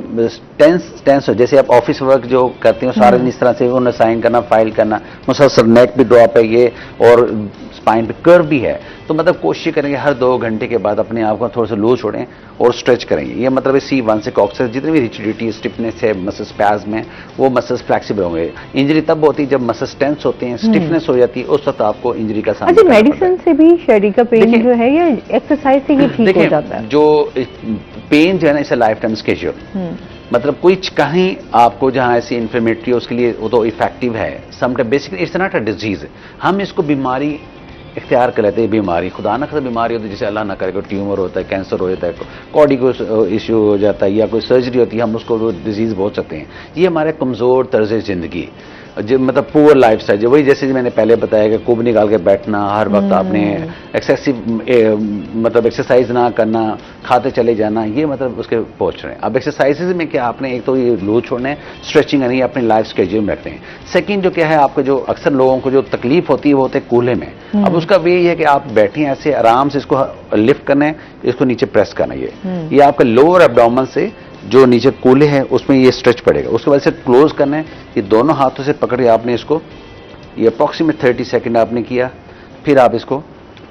टेंस हो, जैसे आप ऑफिस वर्क जो करते हो सारे दिन इस तरह से उन्हें साइन करना, फाइल करना, मुसलसल नेक भी ड्रॉप है ये, और स्पाइन पे कर्व भी है। तो मतलब कोशिश करेंगे हर 2 घंटे के बाद अपने आप को थोड़ा सा लूज छोड़ें और स्ट्रेच करेंगे। ये मतलब C1 से कॉक्सिक्स जितनी भी रिजिडिटी, स्टिफनेस है मसल्स स्पैज़म में, वो मसल्स फ्लेक्सिबल होंगे। इंजरी तब होती है जब मसल्स टेंस होते हैं, स्टिफनेस हो जाती है, उस वक्त आपको इंजरी का सामना करना पड़ता है। मेडिसिन से भी शर्टिका पेन जो है या एक्सरसाइज से ही ठीक हो जाता है? जो पेन जो है ना, इसे लाइफ टाइम स्केड्यूल, मतलब कोई कहीं आपको जहां ऐसी इन्फ्लेमेटरी है उसके लिए वो तो इफेक्टिव है। Sometime basically it's not a disease, हम इसको बीमारी इख्तियार कर लेते हैं। बीमारी खुदा न करे बीमारी होती है, जैसे अल्लाह ना करे कोई ट्यूमर होता है, कैंसर हो जाता है, कॉडी को इश्यू हो जाता है, या कोई सर्जरी होती है, हम उसको वो डिजीज़ बोल सकते हैं। ये हमारे कमज़ोर तर्ज ज़िंदगी, जो मतलब पुअर लाइफ स्टाइल, जो वही जैसे मैंने पहले बताया कि कुब निकाल के बैठना, हर वक्त आपने एक्सेसिव मतलब एक्सरसाइज ना करना, खाते चले जाना, ये मतलब उसके पहुंच रहे हैं। अब एक्सरसाइजेज में क्या आपने एक तो ये लूज छोड़ना है, स्ट्रेचिंग करनी है, अपनी लाइफ स्केड्यूल में रखते हैं। सेकंड जो क्या है, आपको जो अक्सर लोगों को जो तकलीफ होती है वो होते है कूल्हे में। अब उसका वे ये है कि आप बैठे ऐसे आराम से इसको लिफ्ट करना है, इसको नीचे प्रेस करना है। ये आपका लोअर एब्डोमेन से जो नीचे कूल्हे हैं उसमें ये स्ट्रेच पड़ेगा। उसके बाद से क्लोज करना है, ये दोनों हाथों से पकड़ के आपने इसको, ये अप्रॉक्सीमेट 30 सेकंड आपने किया, फिर आप इसको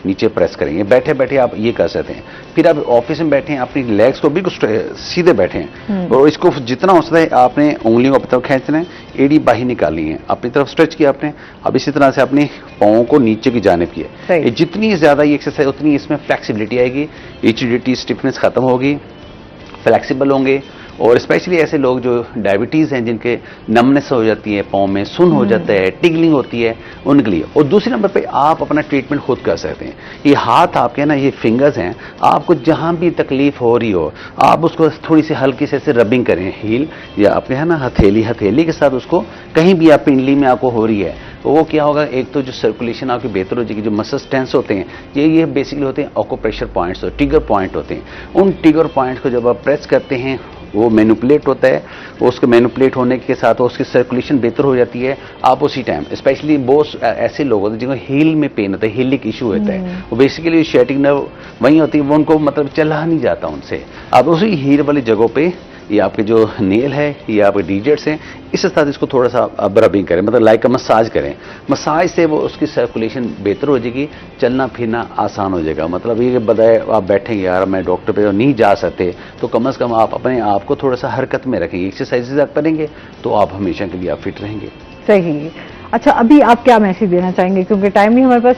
नीचे प्रेस करेंगे। बैठे बैठे आप ये कर सकते हैं। फिर आप ऑफिस में बैठे हैं, अपनी लेग्स को बिल्कुल सीधे बैठे हैं और इसको जितना हो सकता है आपने उंगलियों को अपनी तरफ खींचना है, एड़ी बाहर निकालनी है, अपनी तरफ स्ट्रेच किया आपने। अब इसी तरह से अपने पाँव को नीचे की जानिब किया। ये जितनी ज्यादा ये एक्सरसाइज उतनी इसमें फ्लेक्सिबिलिटी आएगी, रिजिडिटी स्टिफनेस खत्म होगी, फ्लेक्सिबल होंगे। और स्पेशली ऐसे लोग जो डायबिटीज़ हैं, जिनके नमनेस हो जाती है, पाँव में सुन हो जाता है, टिगलिंग होती है, उनके लिए। और दूसरे नंबर पे आप अपना ट्रीटमेंट खुद कर सकते हैं। ये हाथ आपके ना, ये फिंगर्स हैं, आपको जहाँ भी तकलीफ हो रही हो आप उसको थोड़ी सी हल्की से रबिंग करें, हील या अपने है ना हथेली के साथ उसको, कहीं भी आप पिंडली में आपको हो रही है, वो क्या होगा, एक तो जो सर्कुलेशन आपकी बेहतर हो जाएगी, जो मसल्स टेंस होते हैं ये बेसिकली होते हैं ऑक्यूप्रेशर पॉइंट्स, ट्रिगर पॉइंट होते हैं। उन ट्रिगर पॉइंट्स को जब आप प्रेस करते हैं वो मैनिपुलेट होता है, उसके मैनिपुलेट होने के साथ उसकी सर्कुलेशन बेहतर हो जाती है। आप उसी टाइम स्पेशली बहुत ऐसे लोग होते हैं जिनको हील में पेन होता है, हीलिक इशू होता है, वो बेसिकली शेटिंग नर्व वहीं होती है, वो उनको मतलब चला नहीं जाता उनसे। आप उसी हील वाली जगहों पे ये आपके जो नेल है, ये आपके डिजिट्स हैं, इसके साथ इसको थोड़ा सा अब रबिंग करें, मतलब लाइक मसाज करें। मसाज से वो उसकी सर्कुलेशन बेहतर हो जाएगी, चलना फिरना आसान हो जाएगा। मतलब ये बताए आप बैठेंगे यार मैं डॉक्टर पे नहीं जा सकते, तो कम से कम आप अपने आप को थोड़ा सा हरकत में रखेंगे, एक्सरसाइजेज आप करेंगे तो आप हमेशा के लिए आप फिट रहेंगे। सही। अच्छा, अभी आप क्या मैसेज देना चाहेंगे, क्योंकि टाइम नहीं हमारे पास,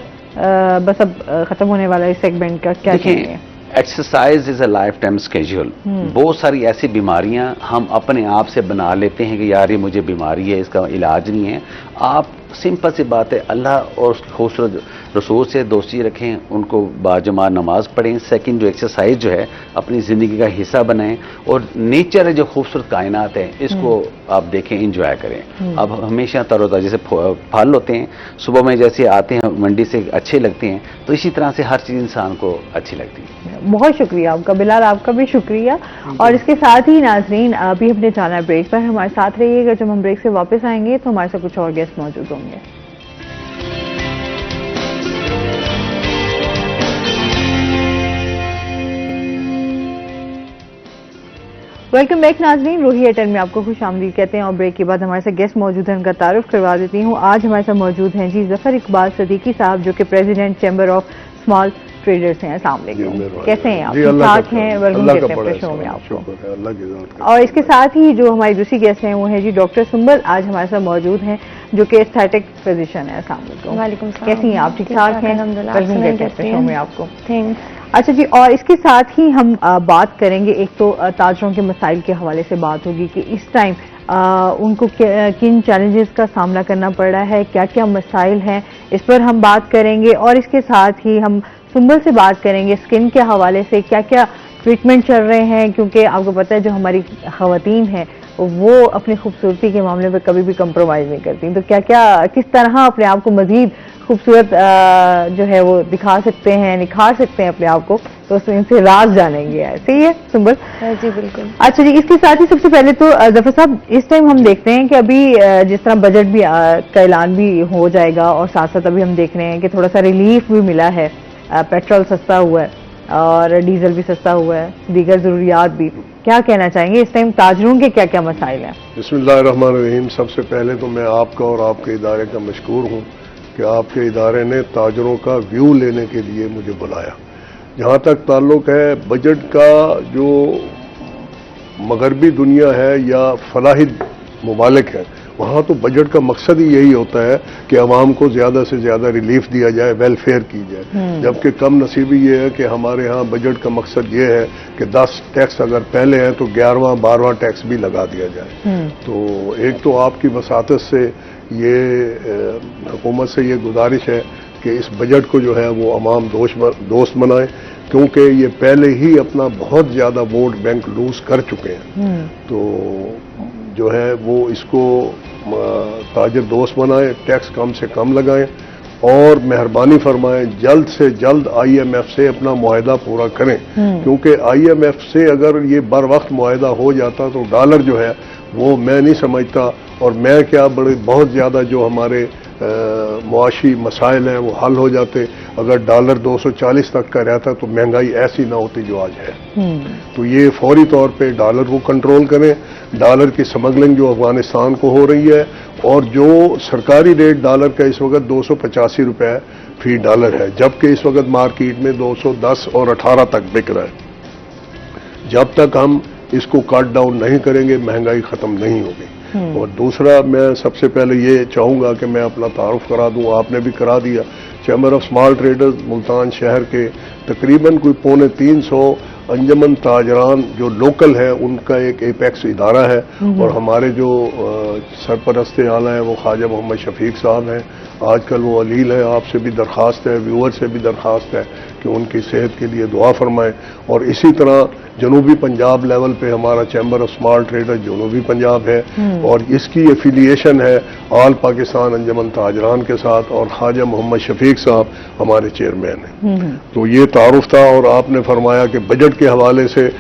बस अब खत्म होने वाला है इस सेगमेंट का, क्या कहेंगे? Exercise is a life time schedule. बहुत सारी ऐसी बीमारियां हम अपने आप से बना लेते हैं कि यार ये मुझे बीमारी है, इसका इलाज नहीं है। आप सिंपल सी बात है, अल्लाह और उसके खूबसूरत रसूल से दोस्ती रखें, उनको बाजमात नमाज पढ़ें। सेकंड, जो एक्सरसाइज जो है अपनी ज़िंदगी का हिस्सा बनाएं, और नेचर है जो खूबसूरत कायनात है इसको आप देखें, इंजॉय करें। अब हमेशा तरोताज़ा, जैसे फल होते हैं सुबह में जैसे आते हैं मंडी से अच्छे लगते हैं, तो इसी तरह से हर चीज़ इंसान को अच्छी लगती है। बहुत शुक्रिया आपका बिलाल, आपका भी शुक्रिया। और इसके साथ ही नाजरीन अभी अपने जाना ब्रेक पर, हमारे साथ रहिएगा। जब हम ब्रेक से वापस आएंगे तो हमारे साथ कुछ और गेस्ट मौजूद होंगे। वेलकम बैक नाजरीन, रूही एयरटेल में आपको खुश आमदीद कहते हैं। और ब्रेक के बाद हमारे साथ गेस्ट मौजूद हैं, उनका तारुफ करवा देती हूँ। आज हमारे साथ मौजूद हैं जी जफर इकबाल सदीकी साहब, जो कि president chamber of small traders हैं। अस्सलाम वालेकुम, कैसे हैं आप? ठीक ठाक हैं? वेलकम कहते हैं अपने शो में आपको। और इसके साथ ही जो हमारी दूसरी गेस्ट हैं वो है जी डॉक्टर सुंबल, आज हमारे साथ मौजूद हैं, जो कि एस्थेटिक फिजिशियन है। अस्सलाम वालेकुम, कैसी हैं आप? ठीक ठाक हैं? वेलकम कहते हैं अपने शो में आपको। थैंक्स। अच्छा जी, और इसके साथ ही हम बात करेंगे, एक तो ताजरों के मसाइल के हवाले से बात होगी कि इस टाइम उनको किन चैलेंजेस का सामना करना पड़ रहा है, क्या क्या मसाइल हैं, इस पर हम बात करेंगे। और इसके साथ ही हम सुंबल से बात करेंगे स्किन के हवाले से, क्या क्या ट्रीटमेंट चल रहे हैं, क्योंकि आपको पता है जो हमारी ख़वातीन हैं वो अपनी खूबसूरती के मामले में कभी भी कंप्रोमाइज़ नहीं करती, तो क्या क्या किस तरह अपने आप को मज़ीद खूबसूरत जो है वो दिखा सकते हैं, निखार सकते हैं अपने आप को, तो इनसे राज जानेंगे। सही है सुंबल? जी बिल्कुल। अच्छा जी, इसके साथ ही सबसे पहले तो जफर साहब, इस टाइम हम देखते हैं कि अभी जिस तरह बजट भी का ऐलान भी हो जाएगा, और साथ साथ अभी हम देख रहे हैं कि थोड़ा सा रिलीफ भी मिला है, पेट्रोल सस्ता हुआ है और डीजल भी सस्ता हुआ है, दीगर जरूरियात भी। क्या कहना चाहेंगे इस टाइम ताजरों के क्या क्या मसाइल हैं? बिस्मिल्लाहिर्रहमानिर्रहीम। सबसे पहले तो मैं आपका और आपके इदारे का मशकूर हूँ कि आपके इदारे ने ताजरों का व्यू लेने के लिए मुझे बुलाया। जहाँ तक ताल्लुक है बजट का, जो मगरबी दुनिया है या फलाही ममालिक है, वहाँ तो बजट का मकसद ही यही होता है कि अवाम को ज़्यादा से ज़्यादा रिलीफ दिया जाए, वेलफेयर की जाए। जबकि कम नसीबी ये है कि हमारे यहाँ बजट का मकसद ये है कि 10 टैक्स अगर पहले हैं तो 11वां 12वां टैक्स भी लगा दिया जाए। तो एक तो आपकी वसातत से ये हुकूमत से ये गुजारिश है कि इस बजट को जो है वो अवाम दोस्त बनाए, क्योंकि ये पहले ही अपना बहुत ज़्यादा वोट बैंक लूज कर चुके हैं। तो जो है वो इसको ताजर दोस्त बनाएं, टैक्स कम से कम लगाएं, और मेहरबानी फरमाएं जल्द से जल्द IMF से अपना मुआहदा पूरा करें, क्योंकि IMF से अगर ये बर वक्त मुआहदा हो जाता तो डॉलर जो है वो मैं नहीं समझता, और मैं क्या बहुत ज़्यादा जो हमारे मुआशी मसाइल हैं वो हल हो जाते। अगर डॉलर 240 तक का रहता तो महंगाई ऐसी ना होती जो आज है। तो ये फौरी तौर पे डॉलर को कंट्रोल करें। डॉलर की स्मगलिंग जो अफगानिस्तान को हो रही है, और जो सरकारी रेट डॉलर का इस वक्त 285 रुपये फी डॉलर है, जबकि इस वक्त मार्केट में 210 और 18 तक बिक रहा है। जब तक हम इसको कट डाउन नहीं करेंगे महंगाई ख़त्म नहीं होगी। और दूसरा, मैं सबसे पहले ये चाहूँगा कि मैं अपना तारुफ करा दूँ, आपने भी करा दिया। Chamber of small traders Multan शहर के तकरीबन कोई 350 अंजमन ताजरान जो लोकल है उनका एक एपेक्स इदारा है, और हमारे जो सरपरस्त आला हैं वो ख्वाजा मोहम्मद शफीक साहब हैं। आजकल वो अलील है, आपसे भी दरख्वास्त है, व्यूअर से भी दरख्वास्त है कि उनकी सेहत के लिए दुआ फरमाएं। और इसी तरह जनूबी पंजाब लेवल पे हमारा चैम्बर ऑफ स्मॉल ट्रेडर जनूबी पंजाब है, और इसकी एफिलिएशन है ऑल पाकिस्तान अंजमन ताजरान के साथ, और ख्वाजा मोहम्मद शफीक साहब हमारे चेयरमैन हैं। तो ये तारुफ था। और आपने फरमाया कि बजट के हवाले से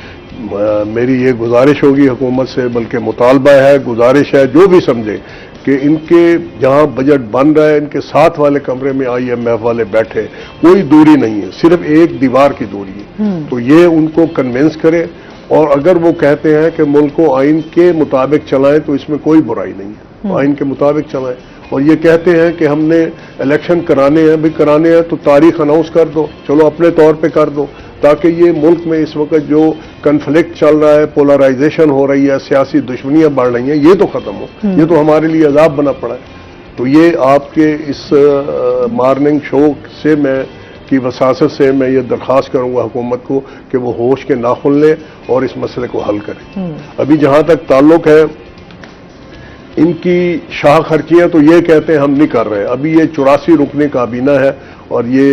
मेरी ये गुजारिश होगी हुकूमत से, बल्कि मुतालबा है, गुजारिश है, जो भी समझे कि इनके जहां बजट बन रहा है इनके साथ वाले कमरे में IMF वाले बैठे, कोई दूरी नहीं है, सिर्फ एक दीवार की दूरी है। तो ये उनको कन्विंस करे, और अगर वो कहते हैं कि मुल्क को आइन के मुताबिक चलाएं तो इसमें कोई बुराई नहीं है, आइन के मुताबिक चलाएं। और ये कहते हैं कि हमने इलेक्शन कराने हैं, भी कराने हैं तो तारीख अनाउंस कर दो, चलो अपने तौर पे कर दो, ताकि ये मुल्क में इस वक्त जो कन्फ्लिक्ट चल रहा है, पोलराइजेशन हो रही है, सियासी दुश्मनियां बढ़ रही हैं, ये तो खत्म हो। ये तो हमारे लिए अजाब बना पड़ा है। तो ये आपके इस मॉर्निंग शो से मैं की वसासत से मैं ये दरख्वास्त करूंगा हुकूमत को कि वो होश के नाखुन ले और इस मसले को हल करें। अभी जहां तक ताल्लुक है इनकी शाह खर्चियां, तो ये कहते हैं हम नहीं कर रहे। अभी ये 84 रुकनी काबीना है, और ये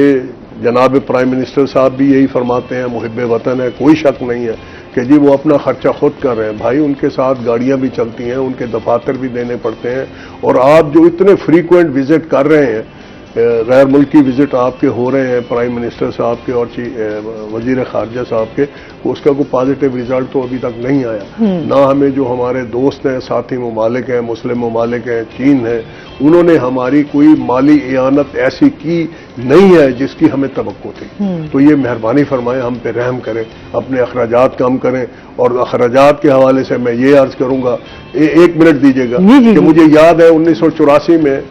जनाब प्राइम मिनिस्टर साहब भी यही फरमाते हैं, मुहिब्बे वतन है, कोई शक नहीं है कि जी वो अपना खर्चा खुद कर रहे हैं। भाई उनके साथ गाड़ियां भी चलती हैं, उनके दफातर भी देने पड़ते हैं, और आप जो इतने फ्रीक्वेंट विजिट कर रहे हैं, गैर मुल्की विजिट आपके हो रहे हैं प्राइम मिनिस्टर साहब के और वजीर खारजा साहब के, उसका कोई पॉजिटिव रिजल्ट तो अभी तक नहीं आया। ना हमें जो हमारे दोस्त हैं, साथी ममालिक हैं, मुस्लिम ममालिक हैं, चीन है, उन्होंने हमारी कोई माली इयानत ऐसी की नहीं है जिसकी हमें तवक्को थी। तो ये मेहरबानी फरमाएं, हम पे रहम करें, अपने अखराजात कम करें। और अखराजात के हवाले से मैं ये अर्ज करूंगा, एक मिनट दीजिएगा कि मुझे याद है 1984 में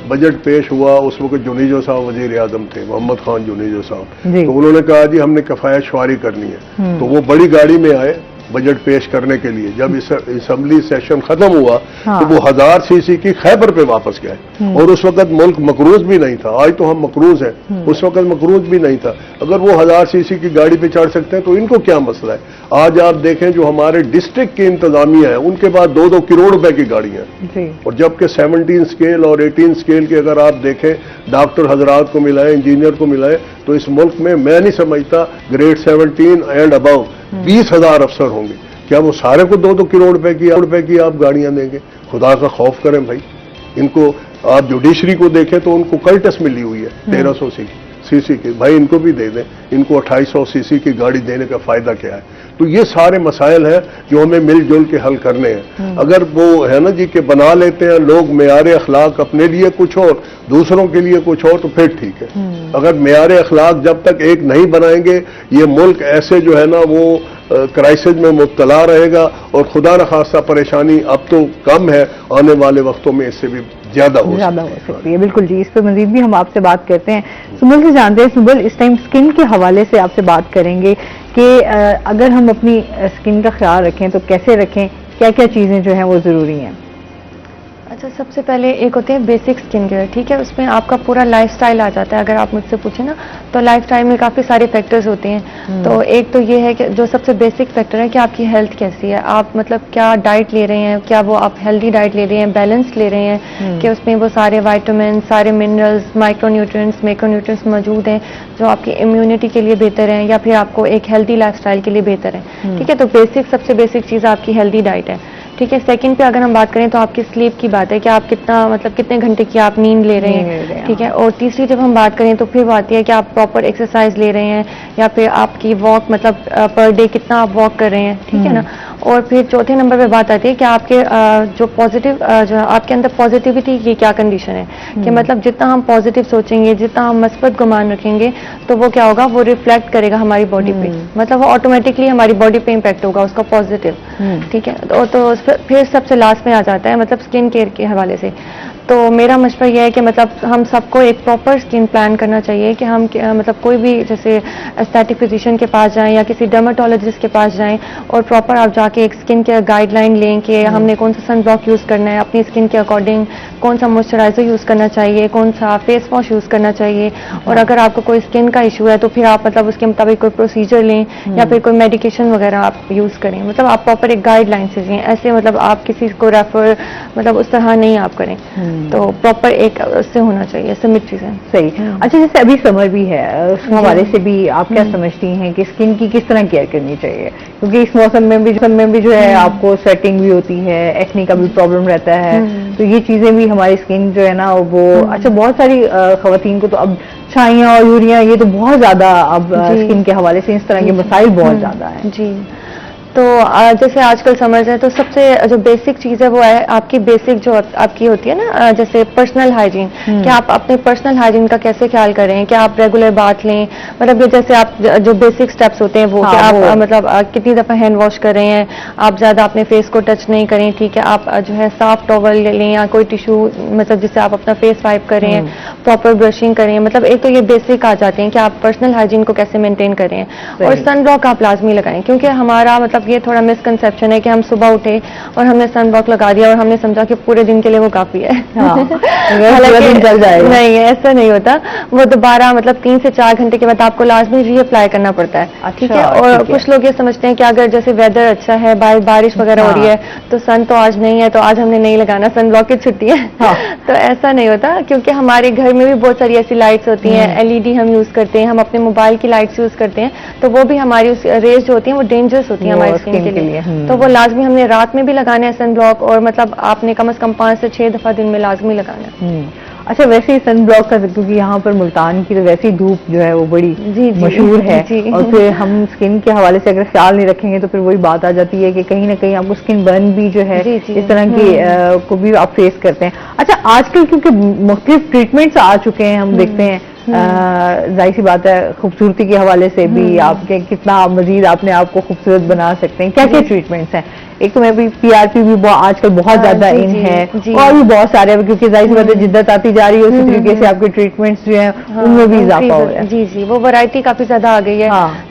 बजट पेश हुआ, उस वक्त जुनीजो साहब वजीर आजम थे, मोहम्मद खान जुनीजो साहब। तो उन्होंने कहा जी हमने कफायत शुमारी करनी है, तो वो बड़ी गाड़ी में आए बजट पेश करने के लिए। जब इस असेंबली सेशन खत्म हुआ तो वो 1000 सीसी की खैबर पे वापस गए, और उस वक्त मुल्क मकरूज भी नहीं था। आज तो हम मकरूज हैं, उस वक्त मकरूज भी नहीं था। अगर वो 1000 सीसी की गाड़ी पे चढ़ सकते हैं तो इनको क्या मसला है। आज आप देखें जो हमारे डिस्ट्रिक्ट की इंतजामिया है, उनके पास 2-2 करोड़ रुपए की गाड़ियां हैं, और जबकि 17 स्केल और 18 स्केल के अगर आप देखें, डॉक्टर हजरात को मिलाए, इंजीनियर को मिलाए, तो इस मुल्क में मैं नहीं समझता ग्रेड 17 एंड अबव 20,000 अफसर होंगे। क्या वो सारे को 2-2 करोड़ रुपए की आप गाड़ियां देंगे? खुदा का खौफ करें भाई। इनको आप जुडिशरी को देखें तो उनको कल्टस मिली हुई है 1300 सीसी की, भाई इनको भी दे दें। इनको 2800 सीसी की गाड़ी देने का फायदा क्या है? तो ये सारे मसाइल हैं जो हमें मिलजुल के हल करने हैं। अगर वो है ना जी कि बना लेते हैं लोग मेयार अखलाक अपने लिए कुछ और, दूसरों के लिए कुछ और, तो फिर ठीक है। अगर मेयार अखलाक जब तक एक नहीं बनाएंगे, ये मुल्क ऐसे जो है ना वो क्राइसिस में मुब्तला रहेगा, और खुदा न खास्ता परेशानी अब तो कम है, आने वाले वक्तों में इससे भी ज्यादा हो सकती है। बिल्कुल जी, इस पर मजीद भी हम आपसे बात करते हैं। सुबल से जानते हैं, सुबल इस टाइम स्किन के हवाले से आपसे बात करेंगे कि अगर हम अपनी स्किन का ख्याल रखें तो कैसे रखें, क्या क्या चीजें जो हैं वो जरूरी हैं? अच्छा, सबसे पहले एक होते हैं बेसिक स्किन केयर, ठीक है। उसमें आपका पूरा लाइफस्टाइल आ जाता है। अगर आप मुझसे पूछे ना तो लाइफस्टाइल में काफ़ी सारे फैक्टर्स होते हैं। तो एक तो ये है कि जो सबसे बेसिक फैक्टर है कि आपकी हेल्थ कैसी है, आप मतलब क्या डाइट ले रहे हैं, क्या वो आप हेल्दी डाइट ले रहे हैं, बैलेंस ले रहे हैं, कि उसमें वो सारे वाइटामिन, सारे मिनरल्स, माइक्रोन्यूट्रिएंट्स, मैक्रोन्यूट्रिएंट्स मौजूद हैं जो आपकी इम्यूनिटी के लिए बेहतर हैं, या फिर आपको एक हेल्दी लाइफस्टाइल के लिए बेहतर है, ठीक है। तो बेसिक सबसे बेसिक चीज़ आपकी हेल्दी डाइट है, ठीक है। सेकंड पे अगर हम बात करें तो आपकी स्लीप की बात है कि आप कितना मतलब कितने घंटे की आप नींद ले रहे हैं, ठीक है। और तीसरी जब हम बात करें तो फिर वो आती है कि आप प्रॉपर एक्सरसाइज ले रहे हैं, या फिर आपकी वॉक मतलब पर डे कितना आप वॉक कर रहे हैं, ठीक है ना। और फिर चौथे नंबर पे बात आती है कि आपके जो पॉजिटिव जो आपके अंदर पॉजिटिविटी की क्या कंडीशन है, कि मतलब जितना हम पॉजिटिव सोचेंगे, जितना हम मस्बत गुमान रखेंगे, तो वो क्या होगा, वो रिफ्लेक्ट करेगा हमारी बॉडी पे, मतलब वो ऑटोमेटिकली हमारी बॉडी पे इम्पैक्ट होगा उसका पॉजिटिव, ठीक है। तो फिर सबसे लास्ट में आ जाता है मतलब स्किन केयर के हवाले से। तो मेरा मशवरा यह है कि मतलब हम सबको एक प्रॉपर स्किन प्लान करना चाहिए कि हम मतलब कोई भी जैसे एस्थेटिक फिजिशियन के पास जाएं या किसी डर्माटोलॉजिस्ट के पास जाएं, और प्रॉपर आप जाके एक स्किन केयर गाइडलाइन लें कि हमने कौन सा सन ब्लॉक यूज़ करना है, अपनी स्किन के अकॉर्डिंग कौन सा मॉइस्चराइजर यूज़ करना चाहिए, कौन सा फेस वॉश यूज़ करना चाहिए। और अगर आपको कोई स्किन का इशू है तो फिर आप मतलब उसके मुताबिक कोई प्रोसीजर लें, या फिर कोई मेडिकेशन वगैरह आप यूज़ करें। मतलब आप प्रॉपर एक गाइडलाइन से लें, ऐसे मतलब आप किसी को रेफर मतलब उस तरह नहीं आप करें। तो प्रॉपर एक उससे होना चाहिए, सिमेट्री से। सही। अच्छा, जैसे अभी समर भी है, उस हवाले से भी आप क्या समझती हैं कि स्किन की किस तरह केयर करनी चाहिए? क्योंकि इस मौसम में भी जो है आपको स्वेटिंग भी होती है, एक्ने का भी प्रॉब्लम रहता है, तो ये चीजें भी हमारी स्किन जो है ना वो अच्छा, बहुत सारी खवातीन को तो अब छाइयाँ और यूरिया ये तो बहुत ज्यादा अब स्किन के हवाले से इस तरह के मसाइल बहुत ज्यादा है जी। तो जैसे आजकल समझ रहे हैं तो सबसे जो बेसिक चीज़ है वो है आपकी बेसिक जो आपकी होती है ना, जैसे पर्सनल हाइजीन, कि आप अपने पर्सनल हाइजीन का कैसे ख्याल करें, कि आप रेगुलर बात लें, मतलब ये जैसे आप जो बेसिक स्टेप्स होते हैं वो, कि आप मतलब कितनी दफ़ा हैंड वॉश कर रहे हैं, आप ज़्यादा अपने फेस को टच नहीं करें, ठीक है, आप जो है साफ टॉवल ले लें या कोई टिश्यू, मतलब जिससे आप अपना फेस वाइप करें, प्रॉपर ब्रशिंग करें, मतलब एक तो ये बेसिक आ जाते हैं कि आप पर्सनल हाइजीन को कैसे मेंटेन करें। और सन ब्लॉक आप लाजमी लगाएं, क्योंकि हमारा मतलब ये थोड़ा मिसकंसेप्शन है कि हम सुबह उठे और हमने सन ब्लॉक लगा दिया और हमने समझा कि पूरे दिन के लिए वो काफी है। हालांकि नहीं, ऐसा नहीं होता, वो दोबारा मतलब 3 से 4 घंटे के बाद आपको लाजमी रीअप्लाई करना पड़ता है, ठीक है। और कुछ लोग ये समझते हैं कि अगर जैसे वेदर अच्छा है, बारिश वगैरह हो रही है तो सन तो आज नहीं है तो आज हमने नहीं लगाना, सन ब्लॉक की छुट्टी है। तो ऐसा नहीं होता, क्योंकि हमारे घर में भी बहुत सारी ऐसी लाइट्स होती हैं, LED हम यूज करते हैं, हम अपने मोबाइल की लाइट्स यूज करते हैं, तो वो भी हमारी रेज जो होती हैं वो डेंजरस होती हैं हमारी स्किन के लिए। तो वो लाजमी हमने रात में भी लगाना है सन ब्लॉक, और मतलब आपने कम से कम 5 से 6 दफा दिन में लाजमी लगाना है। अच्छा, वैसे ही सन ब्लॉक का, क्योंकि यहाँ पर मुल्तान की तो वैसी धूप जो है वो बड़ी मशहूर है, और फिर हम स्किन के हवाले से अगर ख्याल नहीं रखेंगे तो फिर वही बात आ जाती है कि कहीं ना कहीं आपको स्किन बर्न भी जो है इस तरह की को भी आप फेस करते हैं। अच्छा, आजकल क्योंकि मुख्तलिफ ट्रीटमेंट्स आ चुके हैं, हम देखते हैं जाहिर सी बात है खूबसूरती के हवाले से भी आपके कितना मजीद अपने आप को खूबसूरत बना सकते हैं, क्या क्या ट्रीटमेंट्स हैं? एक तो मैं भी PRP भी आजकल बहुत ज्यादा इन है, और भी बहुत सारे, क्योंकि जाहिर सी बात है जिद्दत आती जा रही है, उसी तरीके से आपके ट्रीटमेंट्स जो हैं उनमें भी इजाफा हो रहा है। जी, वो वैरायटी काफी ज्यादा आ गई है।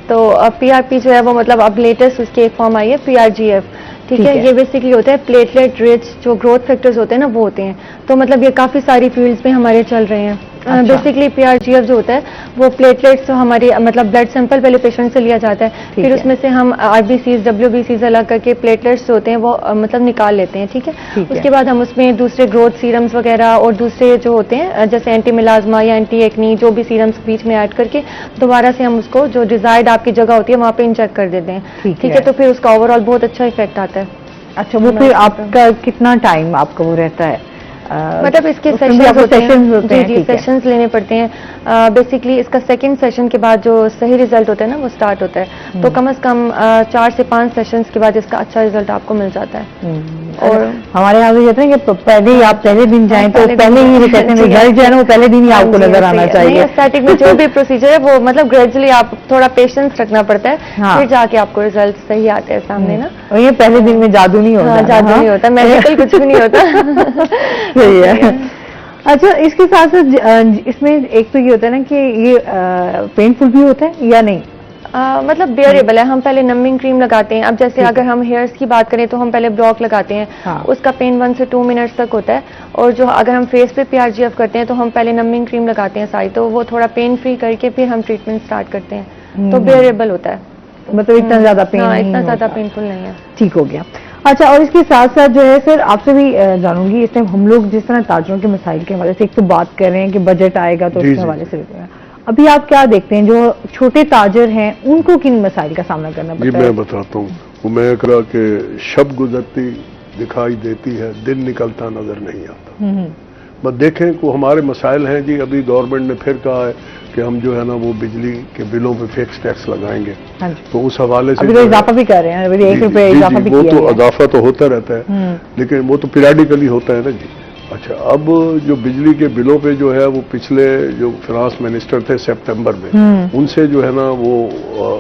तो PRP जो है वो मतलब अब लेटेस्ट उसकी एक फॉर्म आई है PRGF, ठीक है। ये बेसिकली होता है प्लेटलेट रिच, जो ग्रोथ फैक्टर्स होते हैं ना वो होते हैं, तो मतलब ये काफी सारी फील्ड्स में हमारे चल रहे हैं। बेसिकली PRGF जो होता है वो प्लेटलेट्स, जो हमारे मतलब ब्लड सैंपल पहले पेशेंट से लिया जाता है, फिर उसमें से हम RBCs WBCs अलग करके प्लेटलेट्स जो होते हैं वो मतलब निकाल लेते हैं, ठीक है। उसके बाद हम उसमें दूसरे ग्रोथ सीरम्स वगैरह और दूसरे जो होते हैं जैसे एंटी मिलाज्मा या एंटी एक्नी, जो भी सीरम्स बीच में ऐड करके दोबारा से हम उसको जो डिजायर्ड आपकी जगह होती है वहाँ पे इंजेक्ट कर देते हैं, ठीक है। तो फिर उसका ओवरऑल बहुत अच्छा इफेक्ट आता है। अच्छा, वो फिर आपका कितना टाइम आपका वो रहता है? मतलब इसके सेशंस होते हैं, जी सेशंस लेने पड़ते हैं। बेसिकली इसका सेकंड सेशन के बाद जो सही रिजल्ट होता है ना वो स्टार्ट होता है, तो कम से कम 4 से 5 सेशंस के बाद इसका अच्छा रिजल्ट आपको मिल जाता है। और हमारे यहाँ भी कहते हैं कि पहले ही आप पहले दिन जाएं तो पहले ही कहते हैं रिजल्ट जो है ना वो पहले दिन ही आपको नजर आना चाहिए। स्टार्टिंग में जो भी प्रोसीजर है वो मतलब ग्रेजुअली आप थोड़ा पेशेंस रखना पड़ता है, फिर जाके आपको रिजल्ट सही आते हैं सामने ना। और ये पहले दिन में जादू नहीं होता, जादू नहीं होता, मेडिकल कुछ भी नहीं होता। सही है। अच्छा, इसके साथ साथ इसमें एक तो ये होता है ना कि ये पेनफुल भी होता है या नहीं? मतलब बेयरेबल है। हम पहले नमिंग क्रीम लगाते हैं। अब जैसे अगर हम हेयर्स की बात करें तो हम पहले ब्लॉक लगाते हैं, उसका पेन 1 से 2 मिनट्स तक होता है। और जो अगर हम फेस पे PRGF करते हैं तो हम पहले नमिंग क्रीम लगाते हैं सारी, तो वो थोड़ा पेन फ्री करके फिर हम ट्रीटमेंट स्टार्ट करते हैं, तो बेयरेबल होता है, मतलब इतना ज्यादा पेन नहीं, इतना ज्यादा पेनफुल नहीं है। ठीक हो गया। अच्छा, और इसके साथ साथ जो है सर आपसे भी जानूंगी, इस टाइम हम लोग जिस तरह ताजरों के मसाइल के हवाले से एक तो बात कर रहे हैं कि बजट आएगा तो उसके हवाले से अभी आप क्या देखते हैं जो छोटे ताजर हैं उनको किन मसाइल का सामना करना पड़ता है? मैं बताता हूँ। मैं कह रहा कि शब गुजरती दिखाई देती है, दिन निकलता नजर नहीं आता। बस देखें को हमारे मसाइल हैं जी। अभी गवर्नमेंट ने फिर कहा है कि हम जो है ना वो बिजली के बिलों पे फिक्स टैक्स लगाएंगे, तो उस हवाले से अभी तो इजाफा भी कर रहे हैं, अभी 1 रुपये इजाफा भी वो तो इजाफा तो होता रहता है, लेकिन वो तो पीरियडिकली होता है ना जी। अच्छा, अब जो बिजली के बिलों पे जो है वो पिछले जो फाइनेंस मिनिस्टर थे सितंबर में, उनसे जो है ना वो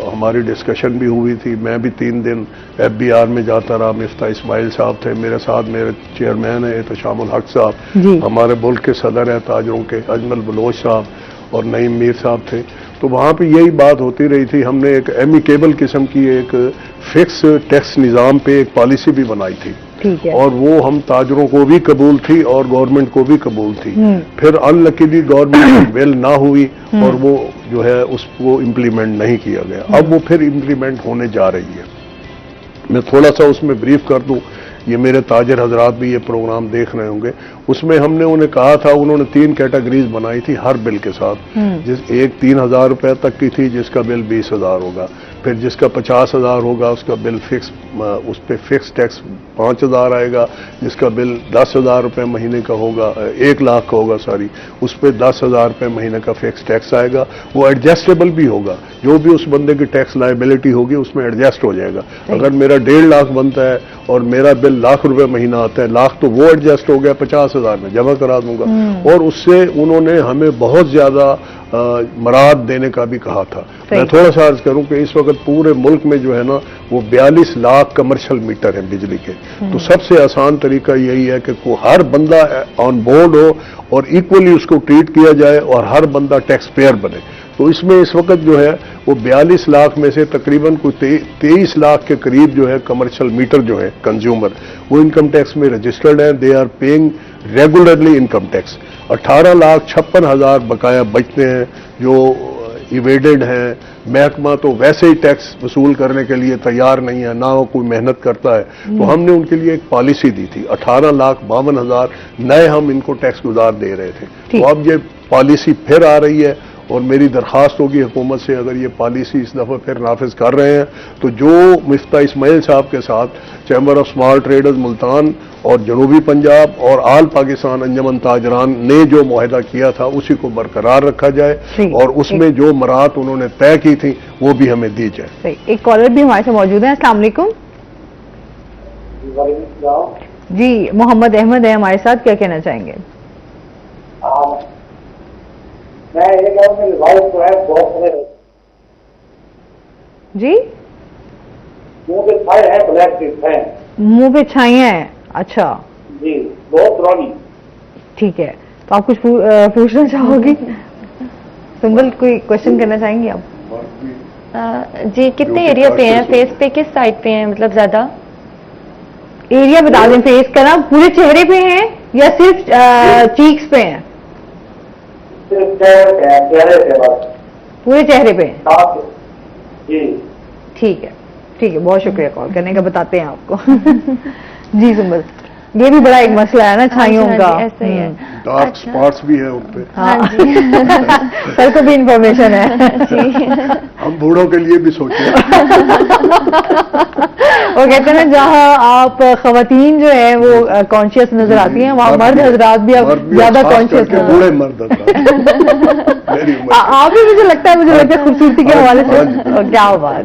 हमारी डिस्कशन भी हुई थी। मैं भी 3 दिन FBR में जाता रहा। मिफ्ता इस्माइल साहब थे मेरे साथ, मेरे चेयरमैन है एहतशामुल हक साहब, हमारे मुल्क के सदर हैं ताजरों के अजमल बलोच साहब और नईम मीर साहब थे। तो वहाँ पे यही बात होती रही थी। हमने एक एमिकेबल किस्म की एक फिक्स टैक्स निज़ाम पे एक पॉलिसी भी बनाई थी, और वो हम ताजरों को भी कबूल थी और गवर्नमेंट को भी कबूल थी। फिर अनलकीली गवर्नमेंट वेल ना हुई और वो जो है उसको इम्प्लीमेंट नहीं किया गया। अब वो फिर इम्प्लीमेंट होने जा रही है। मैं थोड़ा सा उसमें ब्रीफ कर दूं, ये मेरे ताजर हजरात भी ये प्रोग्राम देख रहे होंगे। उसमें हमने उन्हें कहा था, उन्होंने 3 कैटेगरीज बनाई थी हर बिल के साथ। एक 3,000 रुपए तक की थी जिसका बिल 20,000 होगा, फिर जिसका 50,000 होगा उसका बिल फिक्स, उस पर फिक्स टैक्स 5,000 आएगा। जिसका बिल 10,000 रुपये महीने का होगा, 1 लाख का होगा सॉरी, उस पर 10,000 रुपये महीने का फिक्स टैक्स आएगा। वो एडजस्टेबल भी होगा, जो भी उस बंदे की टैक्स लायबिलिटी होगी उसमें एडजस्ट हो जाएगा। अगर मेरा 1.5 लाख बनता है और मेरा बिल लाख रुपए महीना आता है, लाख तो वो एडजस्ट हो गया, 50,000 में जमा करा दूंगा। और उससे उन्होंने हमें बहुत ज्यादा मराद देने का भी कहा था। मैं थोड़ा सा अर्ज करूं कि इस वक्त पूरे मुल्क में जो है ना वो 42 लाख कमर्शियल मीटर हैं बिजली के। तो सबसे आसान तरीका यही है कि हर बंदा ऑन बोर्ड हो और इक्वली उसको ट्रीट किया जाए और हर बंदा टैक्स पेयर बने। तो इसमें इस वक्त जो है वो 42 लाख में से तकरीबन कोई 23 लाख के करीब जो है कमर्शियल मीटर जो है कंज्यूमर, वो इनकम टैक्स में रजिस्टर्ड हैं। They are paying regularly income tax. 18,56,000 बकाया बचते हैं जो इवेडेड हैं। महकमा तो वैसे ही टैक्स वसूल करने के लिए तैयार नहीं है, ना वो कोई मेहनत करता है। तो हमने उनके लिए एक पॉलिसी दी थी, 18,52,000 नए हम इनको टैक्स गुजार दे रहे थे। तो अब ये पॉलिसी फिर आ रही है और मेरी दरखास्त होगी हुकूमत से, अगर ये पॉलिसी इस दफ़ा फिर नाफिज कर रहे हैं तो जो मिफ्ता इस्माइल साहब के साथ chamber of small traders Multan और जनूबी पंजाब और आल पाकिस्तान अंजमन ताजरान ने जो मुआहदा किया था उसी को बरकरार रखा जाए और उसमें जो मराहत उन्होंने तय की थी वो भी हमें दी जाए। एक कॉलर भी हमारे साथ मौजूद है। अस्सलाम वालेकुम जी, मोहम्मद अहमद है हमारे साथ, क्या कहना चाहेंगे? मैं ये कह रहा हूँ मेरी वाइफ को है बहुत जी, मुंह पे छाए हैं, ब्लैक टिप है, मुंह पे छाइयां हैं। अच्छा जी, बहुत पुरानी। ठीक है, तो आप कुछ पूछना चाहोगी? सुंबल, कोई क्वेश्चन करना चाहेंगी आप? जी, कितने एरिया पे हैं, फेस पे किस साइड पे हैं, मतलब ज्यादा एरिया बता दें। फेस का ना पूरे चेहरे पे हैं या सिर्फ चीक्स पे हैं? सिर्फ चेहरे पे बस। पूरे चेहरे पे हैं? जी ठीक है, ठीक है, बहुत शुक्रिया कॉल करने का, बताते हैं आपको। जी सुंबल, ये भी बड़ा एक मसला है ना छाइयों का। ऐसे ही है। डार्क स्पॉट्स भी है उन पे। हाँ सर को भी इंफॉर्मेशन है जी। हम बूढ़ों के लिए भी सोचे। वो कहते हैं ना जहाँ आप खवातीन जो है वो कॉन्शियस नजर आती हैं, वहाँ मर्द हजरात भी अब ज्यादा कॉन्शियस हैं। बूढ़े मर्द आप भी, मुझे लगता है खूबसूरती के हवाले से। क्या बात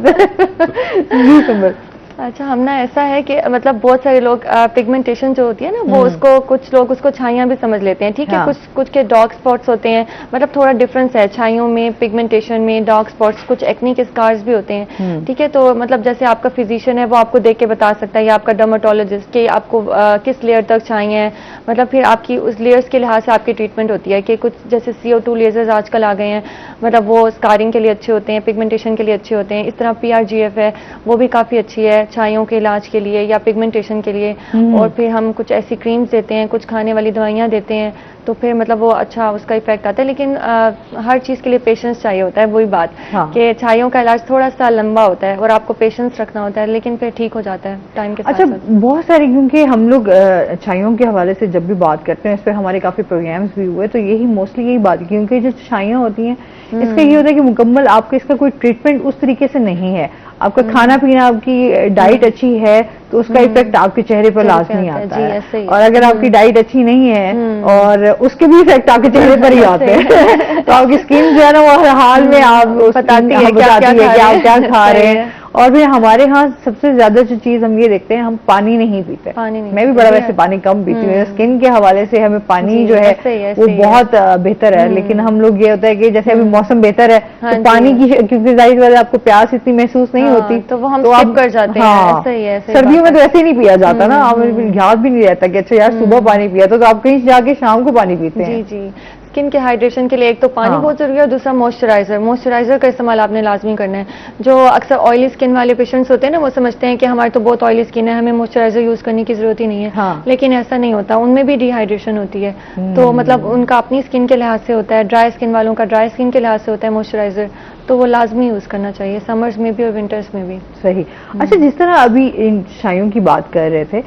जी सुंबल। अच्छा, हम ना ऐसा है कि मतलब बहुत सारे लोग पिगमेंटेशन जो होती है ना वो उसको, कुछ लोग उसको छाइयाँ भी समझ लेते हैं, ठीक है। कुछ के डार्क स्पॉट्स होते हैं, मतलब थोड़ा डिफरेंस है छाइयों में, पिगमेंटेशन में, डार्क स्पॉट्स, कुछ एक्ने के स्कार्स भी होते हैं, ठीक है। तो मतलब जैसे आपका फिजिशियन है वो आपको देख के बता सकता है, या आपका डर्माटोलॉजिस्ट कि आपको किस लेयर तक छाइयाँ हैं, मतलब फिर आपकी उस लेयर्स के लिहाज से आपकी ट्रीटमेंट होती है कि कुछ जैसे CO2 लेजर्स आजकल आ गए हैं, मतलब वो स्कारिंग के लिए अच्छे होते हैं, पिगमेंटेशन के लिए अच्छे होते हैं। इस तरह PRGF है, वो भी काफ़ी अच्छी है छाइयों के इलाज के लिए या पिगमेंटेशन के लिए। और फिर हम कुछ ऐसी क्रीम्स देते हैं, कुछ खाने वाली दवाइयाँ देते हैं, तो फिर मतलब वो अच्छा उसका इफेक्ट आता है। लेकिन हर चीज़ के लिए पेशेंस चाहिए होता है, वही बात कि छाइयों का इलाज थोड़ा सा लंबा होता है और आपको पेशेंस रखना होता है, लेकिन फिर ठीक हो जाता है टाइम के साथ। अच्छा, बहुत सारे, क्योंकि हम लोग छाइयों के हवाले से जब भी बात करते हैं, इस पर हमारे काफी प्रोग्राम्स भी हुए, तो यही मोस्टली यही बात, क्योंकि जो छाइयाँ होती हैं इसका ये होता है कि मुकम्मल आपका इसका कोई ट्रीटमेंट उस तरीके से नहीं है। आपका खाना पीना, आपकी डाइट अच्छी है तो उसका इफेक्ट आपके चेहरे पर लाजमी आता है, और अगर आपकी डाइट अच्छी नहीं है और उसके भी इफेक्ट आपके चेहरे पर ही आते हैं। तो आपकी स्किन जो है ना वो हर हाल में आप बताती है कि आप क्या खा रहे हैं। और फिर हमारे यहाँ सबसे ज्यादा जो चीज हम ये देखते हैं, हम पानी नहीं पीते। मैं भी बड़ा वैसे पानी कम पीती हूँ, स्किन के हवाले से हमें पानी जो है वो बहुत बेहतर है। लेकिन हम लोग ये होता है कि जैसे अभी मौसम बेहतर है तो पानी की, क्योंकि जाहिर बात है आपको प्यास इतनी महसूस नहीं होती तो वो हम स्किप कर जाते हैं। सर्दियों में तो ऐसे ही नहीं पिया जाता ना, हमें याद भी नहीं रहता कि अच्छा यार सुबह पानी पिया, तो आप कहीं जाके शाम को पानी पीते हैं। जी जी, स्किन के हाइड्रेशन के लिए एक तो पानी बहुत जरूरी है और दूसरा मॉइस्चराइजर का इस्तेमाल आपने लाजमी करना है। जो अक्सर ऑयली स्किन वाले पेशेंट्स होते हैं ना, वो समझते हैं कि हमारे तो बहुत ऑयली स्किन है, हमें मॉइस्चराइजर यूज करने की जरूरत ही नहीं है। लेकिन ऐसा नहीं होता, उनमें भी डिहाइड्रेशन होती है। तो मतलब उनका अपनी स्किन के लिहाज से होता है, ड्राई स्किन वालों का ड्राई स्किन के लिहाज से होता है मॉइस्चराइजर, तो वो लाजमी यूज करना चाहिए समर्स में भी और विंटर्स में भी। सही। अच्छा, जिस तरह अभी इन छाइयों की बात कर रहे थे,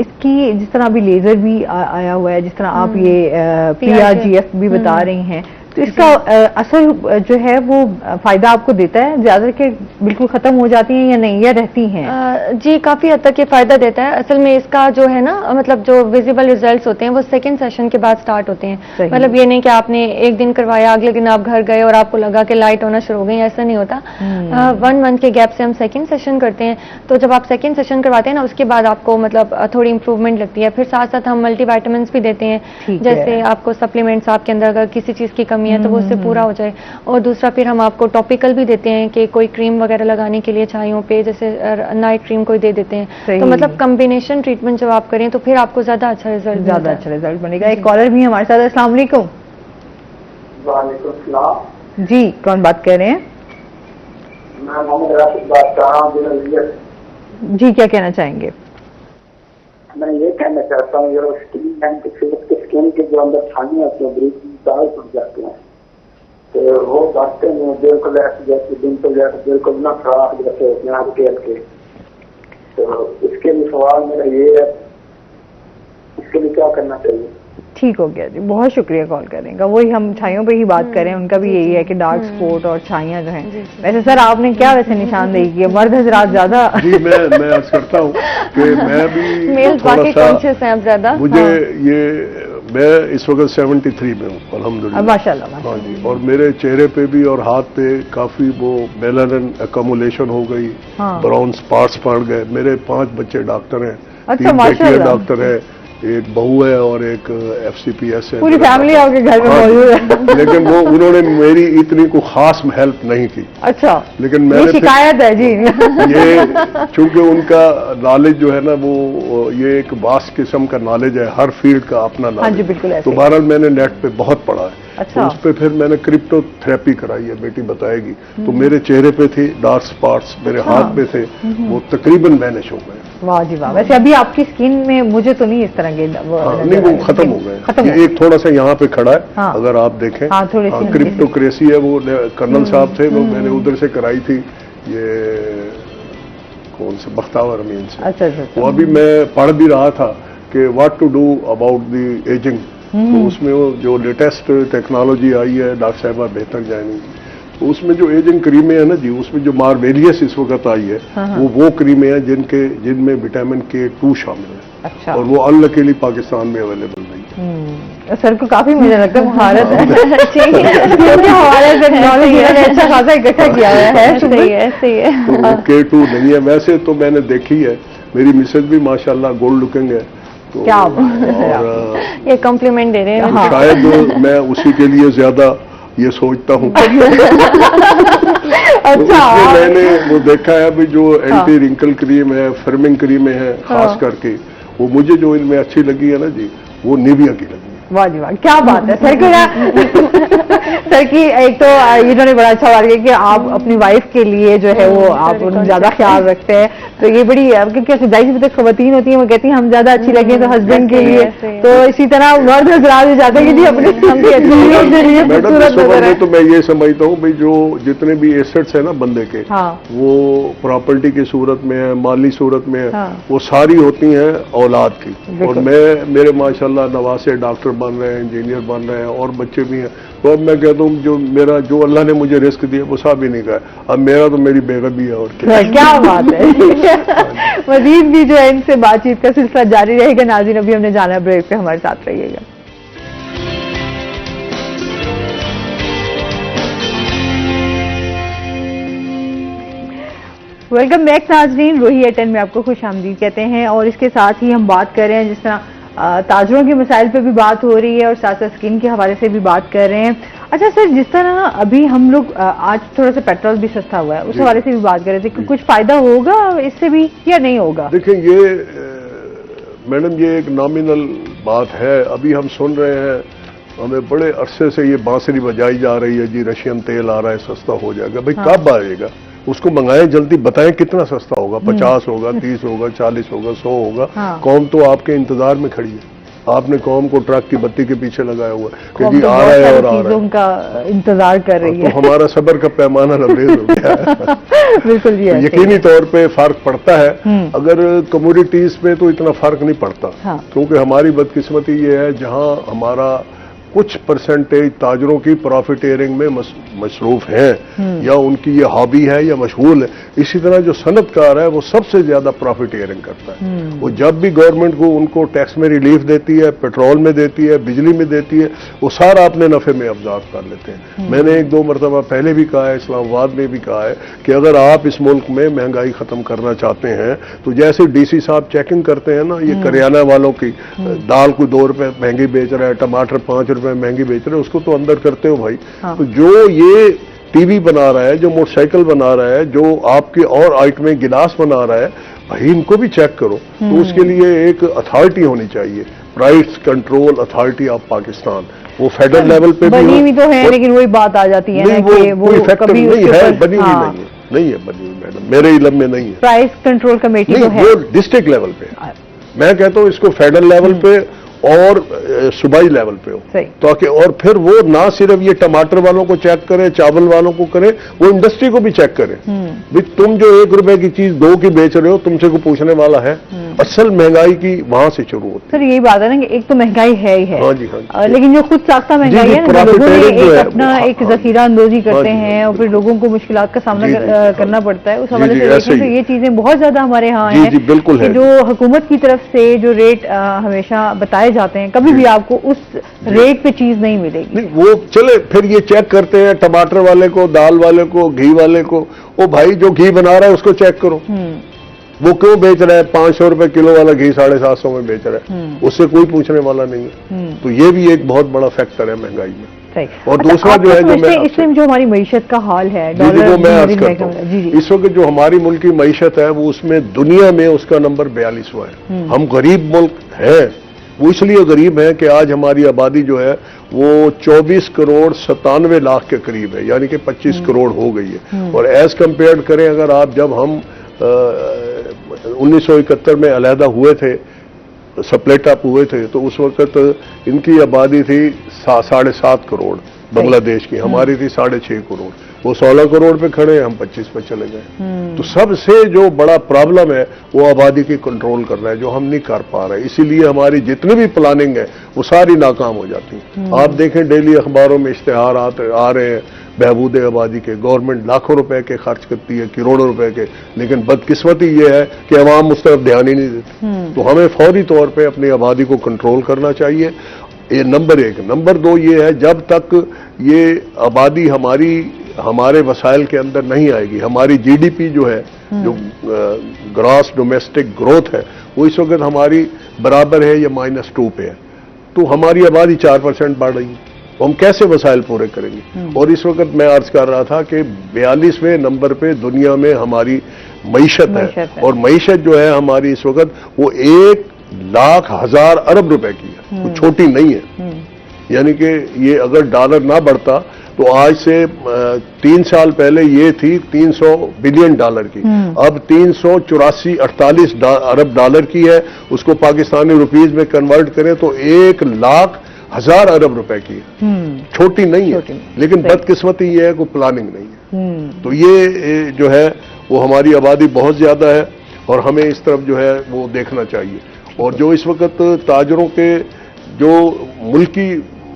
इसकी जिस तरह अभी लेजर भी आया हुआ है, जिस तरह आप ये PRGF भी बता रही हैं, तो इसका असर जो है वो फायदा आपको देता है, ज्यादा के बिल्कुल खत्म हो जाती हैं या नहीं, या रहती हैं? जी काफी हद तक ये फायदा देता है। असल में इसका जो है ना, मतलब जो विजिबल रिजल्ट्स होते हैं वो सेकंड सेशन के बाद स्टार्ट होते हैं। मतलब ये नहीं कि आपने एक दिन करवाया, अगले दिन आप घर गए और आपको लगा कि लाइट होना शुरू हो गई, ऐसा नहीं होता। 1 मंथ के गैप से हम सेकंड सेशन करते हैं। तो जब आप सेकंड सेशन करवाते हैं ना, उसके बाद आपको मतलब थोड़ी इंप्रूवमेंट लगती है। फिर साथ साथ हम मल्टीविटामिन्स भी देते हैं, जैसे आपको सप्लीमेंट्स आपके अंदर अगर किसी चीज की कमी है तो वो उससे पूरा हो जाए। और दूसरा फिर हम आपको टॉपिकल भी देते हैं कि कोई क्रीम वगैरह लगाने के लिए छाइयों पे, जैसे नाइट क्रीम कोई दे देते हैं। तो मतलब कॉम्बिनेशन ट्रीटमेंट जब आप करें तो फिर आपको ज्यादा अच्छा रिजल्ट बनेगा। एक कॉलर भी हमारे साथ। अस्सलाम वालेकुम। वालेकुम सलाम। जी, कौन बात कर रहे हैं? मैं मोहम्मद राशिद बात कर रहा हूँ। जी, क्या कहना चाहेंगे? मैं ये कहना चाहता हूँ, जो स्किन एंड फेस के स्किन के जो अंदर छाने होते हैं, ब्रीथ दाग पड़ जाते हैं, तो वो बातें में बिल्कुल ऐसे जैसे बिल्कुल ना खराब जैसे होते हैं हल्के हल्के। तो इसके लिए सवाल मेरा ये है, इसके लिए क्या करना चाहिए? ठीक हो गया जी, बहुत शुक्रिया कॉल करने का। वही हम छाइयों पे ही बात करें, उनका भी यही है कि डार्क स्पॉट और छाइयां जो हैं। वैसे सर आपने क्या वैसे निशानदेही की है, मर्द हजरात ज्यादा? जी मैं अर्ज करता हूँ कि मैं भी मेल बाकी कॉन्शियस हैं अब ज्यादा। मुझे ये मैं इस वक्त 73 में हूँ अल्हम्दुलिल्लाह, माशाल्लाह। हाँ जी, और मेरे चेहरे पे भी और हाथ पे काफी वो मेलानिन अकोमुलेशन हो गई, ब्राउन स्पॉट्स पड़ गए। मेरे 5 बच्चे डॉक्टर हैं, 3 बेटियां डॉक्टर हैं, एक बहू है और एक FCPS है। पूरी फैमिली आपके घर में मौजूद है। लेकिन वो उन्होंने मेरी इतनी को खास हेल्प नहीं की। अच्छा, लेकिन मैंने शिकायत है जी। ये चूंकि उनका नॉलेज जो है ना, वो ये एक वास्ट किस्म का नॉलेज है, हर फील्ड का अपना नॉलेज। हाँ जी, बिल्कुल ऐसे। तो बहरहाल मैंने नेट पे बहुत पढ़ा है। अच्छा। तो उस पर फिर मैंने क्रिप्टोथेरेपी कराई है, बेटी बताएगी। तो मेरे चेहरे पे थे डार्क स्पॉट्स, मेरे हाथ पे थे, वो तकरीबन वैनिश हो गए। वाह जी वाह। वैसे अभी आपकी स्किन में मुझे तो नहीं इस तरह के नहीं, वो खत्म हो गए। ये एक थोड़ा सा यहाँ पे खड़ा है, अगर आप देखें। क्रिप्टोक्रेसी है, वो कर्नल साहब थे, वो मैंने उधर से कराई थी, ये कौन से बख्तावर अमीन से। अच्छा। वो अभी मैं पढ़ भी रहा था कि what to do about the ageing. तो उसमें वो जो लेटेस्ट टेक्नोलॉजी आई है, डॉक्टर साहबा बेहतर जाएंगी, तो उसमें जो एजिंग क्रीमें हैं ना जी, उसमें जो मार्वेलियस इस वक्त आई है, वो क्रीमें हैं जिनमें विटामिन K2 शामिल है। अच्छा। और वो अनलकीली पाकिस्तान में अवेलेबल नहीं है। सर को काफी मुझे लगता है महारत है, क्योंकि हमारे टेक्नोलॉजी ने अच्छा खासा इकट्ठा किया है। सही है। तो K2 नहीं है। वैसे तो मैंने देखी है, मेरी मिसेज भी माशाल्लाह गोल्ड लुकिंग है। तो क्या और ये कॉम्प्लीमेंट दे रहे हैं। तो शायद मैं उसी के लिए ज्यादा ये सोचता हूँ। अच्छा। तो मैंने वो देखा है भी, जो एंटी रिंकल क्रीम है, फर्मिंग क्रीमें हैं खास करके, वो मुझे जो इनमें अच्छी लगी है ना जी, वो निविया की लगी। वाह जी वाह, क्या बात है सर की। सर की एक तो इन्होंने बड़ा अच्छा बात किया कि आप अपनी वाइफ के लिए जो है वो आप ज्यादा ख्याल रखते हैं। तो ये बड़ी, क्योंकि जाहिर सी बात खवातीन होती हैं, वो कहती हैं हम ज्यादा अच्छी लगे तो हस्बैंड के लिए, तो इसी तरह मर्द हजरात भी जाते हैं कि जी अपने हम भी अच्छे के लिए खूबसूरत नजर है। तो मैं ये समझता हूँ भाई, जो जितने भी एसेट्स है ना बंदे के, वो प्रॉपर्टी की सूरत में है, माली सूरत में है, वो सारी होती हैं औलाद की। और मेरे माशाल्लाह नवासे डॉक्टर बन रहे हैं, इंजीनियर बन रहे हैं, और बच्चे भी हैं। तो अब मैं कहता हूँ जो अल्लाह ने मुझे रिस्क दिया वो साहब ही नहीं कहा, अब मेरा तो मेरी बेगम भी है। और क्या बात है। मजीद भी जो है इनसे बातचीत का सिलसिला जारी रहेगा। नाज़रीन, अभी हमने जाना ब्रेक पे, हमारे साथ रहिएगा। वेलकम बैक नाज़रीन, रोही एटन में आपको खुश आमदीद कहते हैं। और इसके साथ ही हम बात कर रहे हैं, जिस तरह ताजरों के मसाइल पे भी बात हो रही है और साथ साथ स्किन के हवाले से भी बात कर रहे हैं। अच्छा सर, जिस तरह अभी हम लोग आज थोड़ा सा पेट्रोल भी सस्ता हुआ है, उस हवाले से भी बात कर रहे थे कि कुछ फायदा होगा इससे भी या नहीं होगा? देखिए, ये मैडम ये एक नॉमिनल बात है। अभी हम सुन रहे हैं, हमें बड़े अरसे से ये बांसुरी बजाई जा रही है जी, रशियन तेल आ रहा है, सस्ता हो जाएगा। भाई कब आएगा? उसको मंगाएं जल्दी, बताएं कितना सस्ता होगा। 50 होगा, 30 होगा, 40 होगा, 100 होगा। कौम तो आपके इंतजार में खड़ी है। आपने कौम को ट्रक की बत्ती के पीछे लगाया हुआ है कि जी आ रहा है और आ रहा है, का इंतजार कर रही है। तो हमारा सब्र का पैमाना लबरेज हो गया है। बिल्कुल जी। यकीनी तौर पे फर्क पड़ता है। अगर कमोडिटीज में तो इतना फर्क नहीं पड़ता, क्योंकि हमारी बदकिस्मती ये है, जहां हमारा कुछ परसेंटेज ताजरों की प्रॉफिटेयरिंग में मसरूफ हैं, या उनकी ये हॉबी है या मशगूल है। इसी तरह जो सनतकार है वो सबसे ज्यादा प्रॉफिटेयरिंग करता है। वो जब भी गवर्नमेंट को उनको टैक्स में रिलीफ देती है, पेट्रोल में देती है, बिजली में देती है, वो सारा अपने नफे में अब्जॉर्ब कर लेते हैं। मैंने 1-2 मरतबा पहले भी कहा है, इस्लामाबाद में भी कहा है कि अगर आप इस मुल्क में महंगाई खत्म करना चाहते हैं तो जैसे डीसी साहब चेकिंग करते हैं ना, ये करियाना वालों की दाल को 2 रुपए महंगी बेच रहा है, टमाटर 5 रुपए महंगी बेच रहे हैं, उसको तो अंदर करते हो भाई। हाँ। तो जो ये टीवी बना रहा है, जो मोटरसाइकिल बना रहा है, जो आपके और आइटमें गिलास बना रहा है, भाई इनको भी चेक करो। तो उसके लिए एक अथॉरिटी होनी चाहिए, price control authority of Pakistan. वो फेडरल लेवल पे भी बनी हुई तो है, लेकिन वही बात आ जाती है ना कि वो इफेक्टिव कभी नहीं है, बनी हुई हाँ। नहीं है बनी हुई मैडम, मेरे इलम में नहीं है। प्राइस कंट्रोल कमेटी नहीं, तो है, वो डिस्ट्रिक्ट लेवल पे। मैं कहता हूँ इसको फेडरल लेवल पे और सूबाई लेवल पे हो, सही। ताकि और फिर वो ना सिर्फ ये टमाटर वालों को चेक करे, चावल वालों को करे, वो इंडस्ट्री को भी चेक करे। भाई तुम जो 1 रुपए की चीज 2 की बेच रहे हो, तुमसे को पूछने वाला है? असल महंगाई की वहां से शुरू होती सर यही बात है ना कि एक तो महंगाई है ही है, हाँ जी, हाँ जी। लेकिन जो खुद साख्ता महंगाई है ना, लोगों ने profiteering जो एक है, अपना हाँ, एक हाँ, जखीरा अंदोजी हाँ करते जी, हैं और फिर लोगों को मुश्किलात का सामना जी, जी, करना पड़ता है। उस हवाले जी, से ऐसे देखें तो ही। ये चीजें बहुत ज्यादा हमारे यहाँ जी, हैं जी, बिल्कुल कि है। जो हुकूमत की तरफ से जो रेट हमेशा बताए जाते हैं, कभी भी आपको उस रेट पे चीज नहीं मिलेगी। नहीं, वो चले फिर ये चेक करते हैं टमाटर वाले को, दाल वाले को, घी वाले को। ओ भाई जो घी बना रहा है उसको चेक करो, वो क्यों बेच रहा है 500 रुपए किलो वाला घी 750 में बेच रहा है, उससे कोई पूछने वाला नहीं है। तो ये भी एक बहुत बड़ा फैक्टर है महंगाई में। सही। और दूसरा आप जो है, जो समझते हैं मैं इसमें जो हमारी मईशत का हाल है, जी, जी, वो मैं अर्ज भी करता हूं। जी जी इस वक्त जो हमारी मुल्क की मईशत है वो उसमें दुनिया में उसका नंबर 42वां है। हम गरीब मुल्क है, वो इसलिए गरीब है कि आज हमारी आबादी जो है वो 24 करोड़ 97 लाख के करीब है, यानी कि 25 करोड़ हो गई है। और एज कंपेयर करें, अगर आप जब हम 1971 में अलहदा हुए थे, स्प्लिट अप हुए थे, तो उस वक्त इनकी आबादी थी 7.5 करोड़ बांग्लादेश की, हमारी थी 6.5 करोड़। वो 16 करोड़ पे खड़े, हम 25 पे चले गए। तो सबसे जो बड़ा प्रॉब्लम है वो आबादी की कंट्रोल करना है, जो हम नहीं कर पा रहे। इसीलिए हमारी जितनी भी प्लानिंग है वो सारी नाकाम हो जाती है। आप देखें डेली अखबारों में इश्तेहार आ रहे हैं बहबूद आबादी के, गवर्नमेंट लाखों रुपए के खर्च करती है, करोड़ों रुपए के, लेकिन बदकिस्मती ये है कि अवाम उस तरफ ध्यान ही नहीं देती। तो हमें फौरी तौर पर अपनी आबादी को कंट्रोल करना चाहिए, ये नंबर 1। नंबर 2 ये है, जब तक ये आबादी हमारे वसाइल के अंदर नहीं आएगी, हमारी जीडीपी जो है, जो ग्रॉस डोमेस्टिक ग्रोथ है, वो इस वक्त हमारी बराबर है या -2 पे है। तो हमारी आबादी 4% बढ़ रही है, तो हम कैसे वसाइल पूरे करेंगे? और इस वक्त मैं अर्ज कर रहा था कि 42वें नंबर पे दुनिया में हमारी मईशत है। और मईशत जो है हमारी इस वक्त वो 1,00,000 अरब रुपए की है, वो छोटी नहीं है। यानी कि ये अगर डॉलर ना बढ़ता तो आज से 3 साल पहले ये थी 300 बिलियन डॉलर की, अब 384-48 अरब डॉलर की है। उसको पाकिस्तानी रुपीज में कन्वर्ट करें तो 1,00,000 अरब रुपए की है, छोटी नहीं है। लेकिन बदकिस्मती ये है कि प्लानिंग नहीं है। तो ये जो है वो हमारी आबादी बहुत ज्यादा है और हमें इस तरफ जो है वो देखना चाहिए। और जो इस वक्त ताजरों के जो मुल्की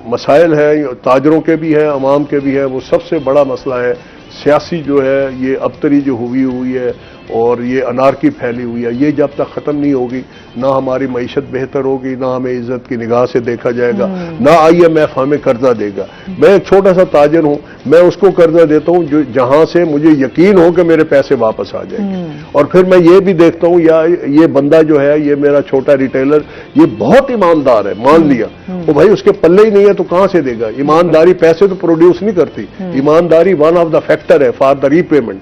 मसाइल है, ताजरों के भी हैं, अवाम के भी हैं, वो सबसे बड़ा मसला है सियासी जो है ये अबतरी जो हुई है और ये अनारकी फैली हुई है। ये जब तक खत्म नहीं होगी ना हमारी मईशत बेहतर होगी, ना हमें इज्जत की निगाह से देखा जाएगा, ना IMF हमें कर्जा देगा। मैं एक छोटा सा ताजर हूं, मैं उसको कर्जा देता हूं जो जहां से मुझे यकीन हो कि मेरे पैसे वापस आ जाएंगे। और फिर मैं ये भी देखता हूं या ये बंदा जो है, ये मेरा छोटा रिटेलर, ये बहुत ईमानदार है, मान लिया तो भाई उसके पल्ले ही नहीं है तो कहां से देगा? ईमानदारी पैसे तो प्रोड्यूस नहीं करती, ईमानदारी वन ऑफ द फैक्टर है फॉर द रीपेमेंट।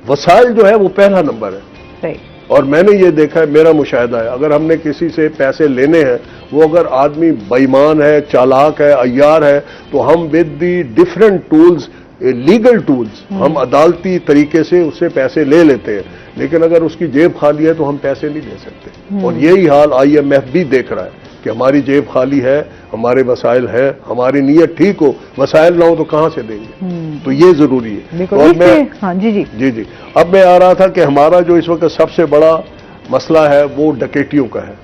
वसाइल जो है वो पहला नंबर है। और मैंने ये देखा है, मेरा मुशाहिदा है, अगर हमने किसी से पैसे लेने हैं, वो अगर आदमी बेईमान है, चालाक है, अय्यार है, तो हम with the different tools, legal tools, हम अदालती तरीके से उससे पैसे ले लेते हैं। लेकिन अगर उसकी जेब खाली है तो हम पैसे नहीं दे सकते। और यही हाल IMF भी देख रहा है कि हमारी जेब खाली है, हमारे वसाइल है, हमारी नीयत ठीक हो, वसाइल ना हो तो कहां से देंगे? तो ये जरूरी है। और मैं हाँ जी अब मैं आ रहा था कि हमारा जो इस वक्त सबसे बड़ा मसला है वो डकैतियों का है।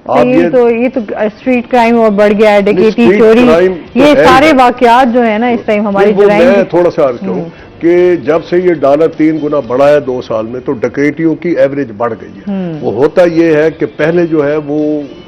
आप ये तो स्ट्रीट क्राइम और बढ़ गया है, डकैती, स्ट्रीट चोरी, क्राइम तो ये है सारे ही। वाकयात जो है ना इस टाइम हमारी वो जराइम मैं थोड़ा सा अर्ज करूं कि जब से ये डॉलर 3 गुना बढ़ा है 2 साल में, तो डकैतियों की एवरेज बढ़ गई है। वो होता ये है कि पहले जो है वो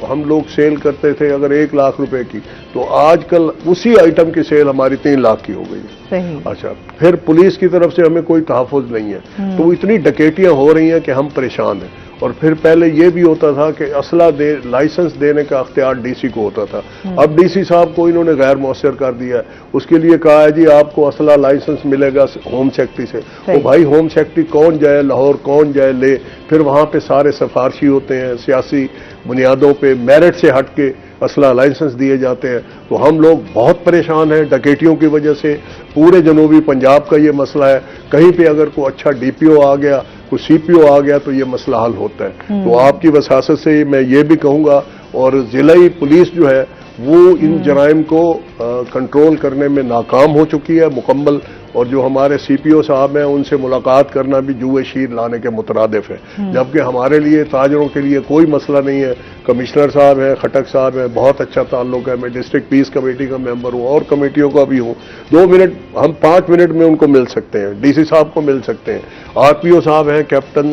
हम लोग सेल करते थे अगर 1 लाख रुपए की, तो आजकल उसी आइटम की सेल हमारी 3 लाख की हो गई है। सही। अच्छा, फिर पुलिस की तरफ से हमें कोई तहफ़्फ़ुज़ नहीं है, तो इतनी डकैतियां हो रही हैं कि हम परेशान हैं। और फिर पहले ये भी होता था कि असला लाइसेंस देने का अख्तियार डीसी को होता था। अब डीसी साहब को इन्होंने गैर मौसर कर दिया है। उसके लिए कहा है जी आपको असला लाइसेंस मिलेगा होम सेक्रेटरी से। तो भाई होम सेक्रेटरी कौन जाए लाहौर, कौन जाए ले, फिर वहां पे सारे सिफारशी होते हैं, सियासी बुनियादों पे मेरिट से हट के असला लाइसेंस दिए जाते हैं। तो हम लोग बहुत परेशान हैं डकैतियों की वजह से। पूरे जनूबी पंजाब का ये मसला है, कहीं पे अगर कोई अच्छा डीपीओ आ गया, कोई सीपीओ आ गया, तो ये मसला हल होता है। तो आपकी वसासत से मैं ये भी कहूंगा, और जिलाई पुलिस जो है वो इन जराइम को कंट्रोल करने में नाकाम हो चुकी है मुकम्मल। और जो हमारे सीपीओ साहब हैं उनसे मुलाकात करना भी जुए शीर लाने के मुतरादिफ है, जबकि हमारे लिए ताजरों के लिए कोई मसला नहीं है। कमिश्नर साहब हैं, खटक साहब हैं, बहुत अच्छा ताल्लुक है। मैं डिस्ट्रिक्ट पीस कमेटी का मेंबर हूँ और कमेटियों का भी हूँ। 2 मिनट हम 5 मिनट में उनको मिल सकते हैं, डीसी साहब को मिल सकते हैं। आरपीओ साहब हैं कैप्टन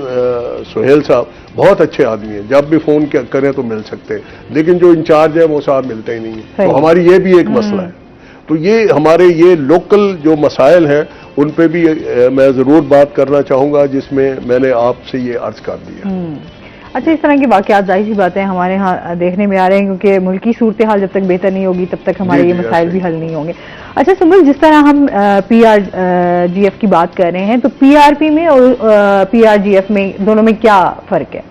सुहेल साहब, बहुत अच्छे आदमी हैं, जब भी फोन करें तो मिल सकते हैं। लेकिन जो इंचार्ज है वो साहब मिलते ही नहीं है। तो हमारी ये भी एक मसला है। तो ये हमारे ये लोकल जो मसाइल हैं उन पे भी मैं जरूर बात करना चाहूंगा, जिसमें मैंने आपसे ये अर्ज कर दिया। अच्छा, इस तरह की वाकयात जाहिर सी बातें हमारे यहाँ देखने में आ रहे हैं, क्योंकि मुल्क की सूरत हाल जब तक बेहतर नहीं होगी तब तक हमारे ये मसाइल भी हल नहीं होंगे। अच्छा सुमिल, जिस तरह हम PRGF की बात कर रहे हैं, तो PRP में और PRGF में दोनों में क्या फर्क है?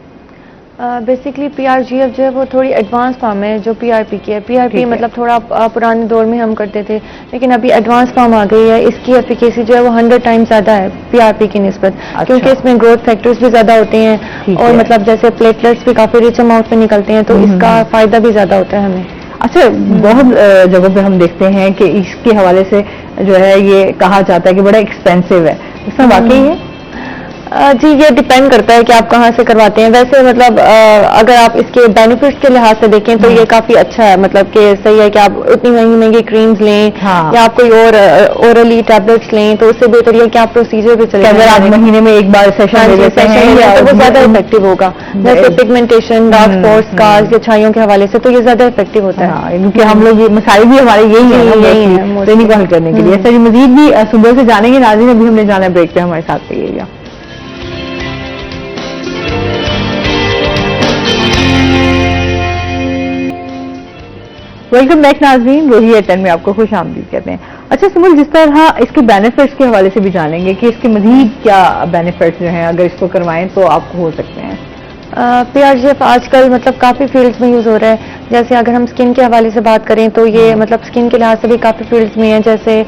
बेसिकली PRGF जो है वो थोड़ी एडवांस फॉर्म है जो PRP की है। PRP मतलब थोड़ा पुराने दौर में हम करते थे, लेकिन अभी एडवांस फॉर्म आ गई है। इसकी एफिकेसी जो है वो 100 टाइम्स ज्यादा है PRP की निस्बत। अच्छा। क्योंकि इसमें ग्रोथ फैक्टर्स भी ज्यादा होते हैं और मतलब जैसे प्लेटलेट्स भी काफी रिच अमाउंट में निकलते हैं, तो इसका फायदा भी ज्यादा होता है हमें। अच्छा, बहुत जगहों पे हम देखते हैं कि इसके हवाले से जो है ये कहा जाता है कि बड़ा एक्सपेंसिव है, इसमें वाकई है? जी, ये डिपेंड करता है कि आप कहाँ से करवाते हैं। वैसे मतलब अगर आप इसके बेनिफिट्स के लिहाज से देखें तो ये काफी अच्छा है, मतलब कि सही है कि आप उतनी महंगी क्रीम्स लें या आप कोई और ओरली टैबलेट्स लें, तो उससे बेहतर ये कि आप प्रोसीजर पे चलें। अगर आप महीने में एक बार सेशन लेते हैं तो वो ज्यादा इफेक्टिव होगा। जैसे पिगमेंटेशन, डार्क स्पॉट्स, स्कार्स या छाइयों के हवाले से तो ये ज्यादा इफेक्टिव होता है, क्योंकि हम लोग ये मसाइल भी हमारे यही है तो इन्हीं को हल करने के लिए। सर, मजीद भी सुबह से जानेंगे। नाज़रीन, अभी हमने जाना ब्रेक पे, हमारे साथ रहिएगा। वेलकम बैक नाज़रीन, रोही एटन में आपको खुश आमदीद कहते हैं। अच्छा सुमिल, जिस तरह इसके बेनिफिट्स के हवाले से भी जानेंगे कि इसके मजीद क्या बेनिफिट्स जो हैं अगर इसको करवाएं तो आपको हो सकते हैं। PRGF आजकल मतलब काफी फील्ड्स में यूज हो रहा है। जैसे अगर हम स्किन के हवाले से बात करें तो ये मतलब स्किन के लिहाज से भी काफी फील्ड्स में है। जैसे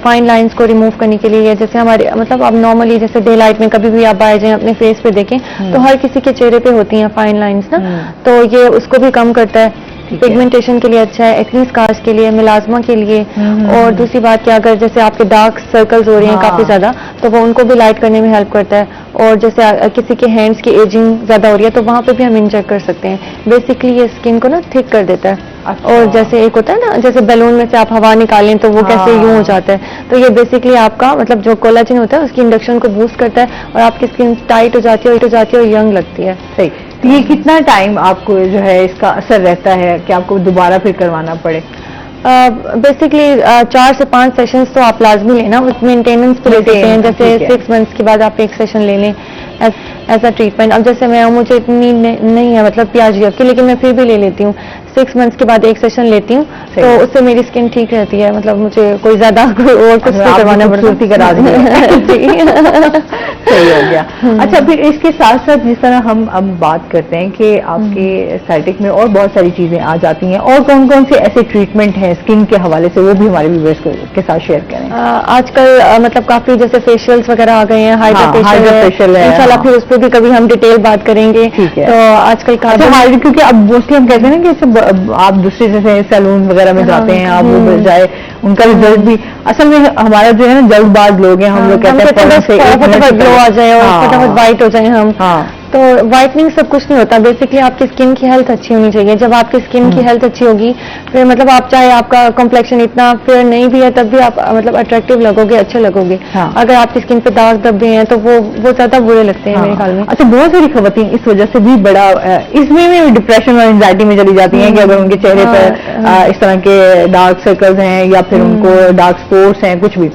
फाइन लाइंस को रिमूव करने के लिए, जैसे हमारे मतलब अब नॉर्मली जैसे डे लाइट में कभी भी आप बाहर जाएं अपने फेस पे देखें तो हर किसी के चेहरे पे होती हैं फाइन लाइंस ना, तो ये उसको भी कम करता है। पिगमेंटेशन के लिए अच्छा है, एक्ने स्कार्स के लिए, मिलाजमा के लिए। और दूसरी बात कि अगर जैसे आपके डार्क सर्कल्स हो रहे हैं काफी ज्यादा, तो वो उनको भी लाइट करने में हेल्प करता है। और जैसे किसी के हैंड्स की एजिंग ज्यादा हो रही है तो वहां पे भी हम इंजेक्ट कर सकते हैं। बेसिकली ये स्किन को ना थिक कर देता है। अच्छा। और जैसे एक होता है ना, जैसे बैलून में से आप हवा निकालें तो वो कैसे यूं हो जाता है, तो ये बेसिकली आपका मतलब जो कोलाजन होता है उसकी इंडक्शन को बूस्ट करता है और आपकी स्किन टाइट हो जाती है और यंग लगती है। सही। तो ये कितना टाइम आपको जो है इसका असर रहता है कि आपको दोबारा फिर करवाना पड़े? बेसिकली 4 से 5 सेशंस तो आप लाजमी लेना, मेंटेनेंस पे ले सकते हैं। जैसे 6 मंथ्स के बाद आप एक सेशन ले लें एज अ ट्रीटमेंट। अब जैसे मैं मुझे इतनी नहीं है मतलब PRGF की, लेकिन मैं फिर भी ले लेती हूँ। 6 मंथ्स के बाद एक सेशन लेती हूँ तो उससे मेरी स्किन ठीक रहती है। मतलब मुझे कोई ज्यादा और कुछ नहीं करवाना पड़ता। सही हो गया। अच्छा, फिर इसके साथ साथ जिस तरह हम अब बात करते हैं कि आपके साइटिक में और बहुत सारी चीजें आ जाती हैं, और कौन कौन से ऐसे ट्रीटमेंट हैं स्किन के हवाले से, वो भी हमारे व्यूअर्स के साथ शेयर करें। आजकल मतलब काफी जैसे फेशियल्स वगैरह आ गए हैं, हाइड्रा है, इंशाल्लाह फिर उस पर भी कभी हम डिटेल बात करेंगे। ठीक है। तो आजकल क्योंकि अब मोस्टली हम कहते हैं ना कि आप दूसरे जैसे सैलून वगैरह में जाते हैं, आप वो मिल जाए उनका रिजल्ट भी, असल में हमारा जो है ना जल्दबाज लोग हैं, हम लोग कहते हैं फटाफट ग्लो आ जाए और फटाफट वाइट हो जाए हम। तो व्हाइटनिंग सब कुछ नहीं होता, बेसिकली आपकी स्किन की हेल्थ अच्छी होनी चाहिए। जब आपकी स्किन की हेल्थ अच्छी होगी, फिर मतलब आप चाहे आपका कॉम्प्लेक्शन इतना फेयर नहीं भी है तब भी आप मतलब अट्रैक्टिव लगोगे, अच्छे लगोगे। हाँ। अगर आपकी स्किन पे दाग धब्बे हैं तो वो ज्यादा बुरे लगते हैं मेरे ख्याल में। अच्छा, बहुत सारी खवातीन इस वजह से भी बड़ा इसमें भी डिप्रेशन और एंजाइटी में चली जाती हैं कि अगर उनके चेहरे पर इस तरह के डार्क सर्कल्स हैं या फिर उनको डार्क स्पॉट्स हैं, कुछ भी।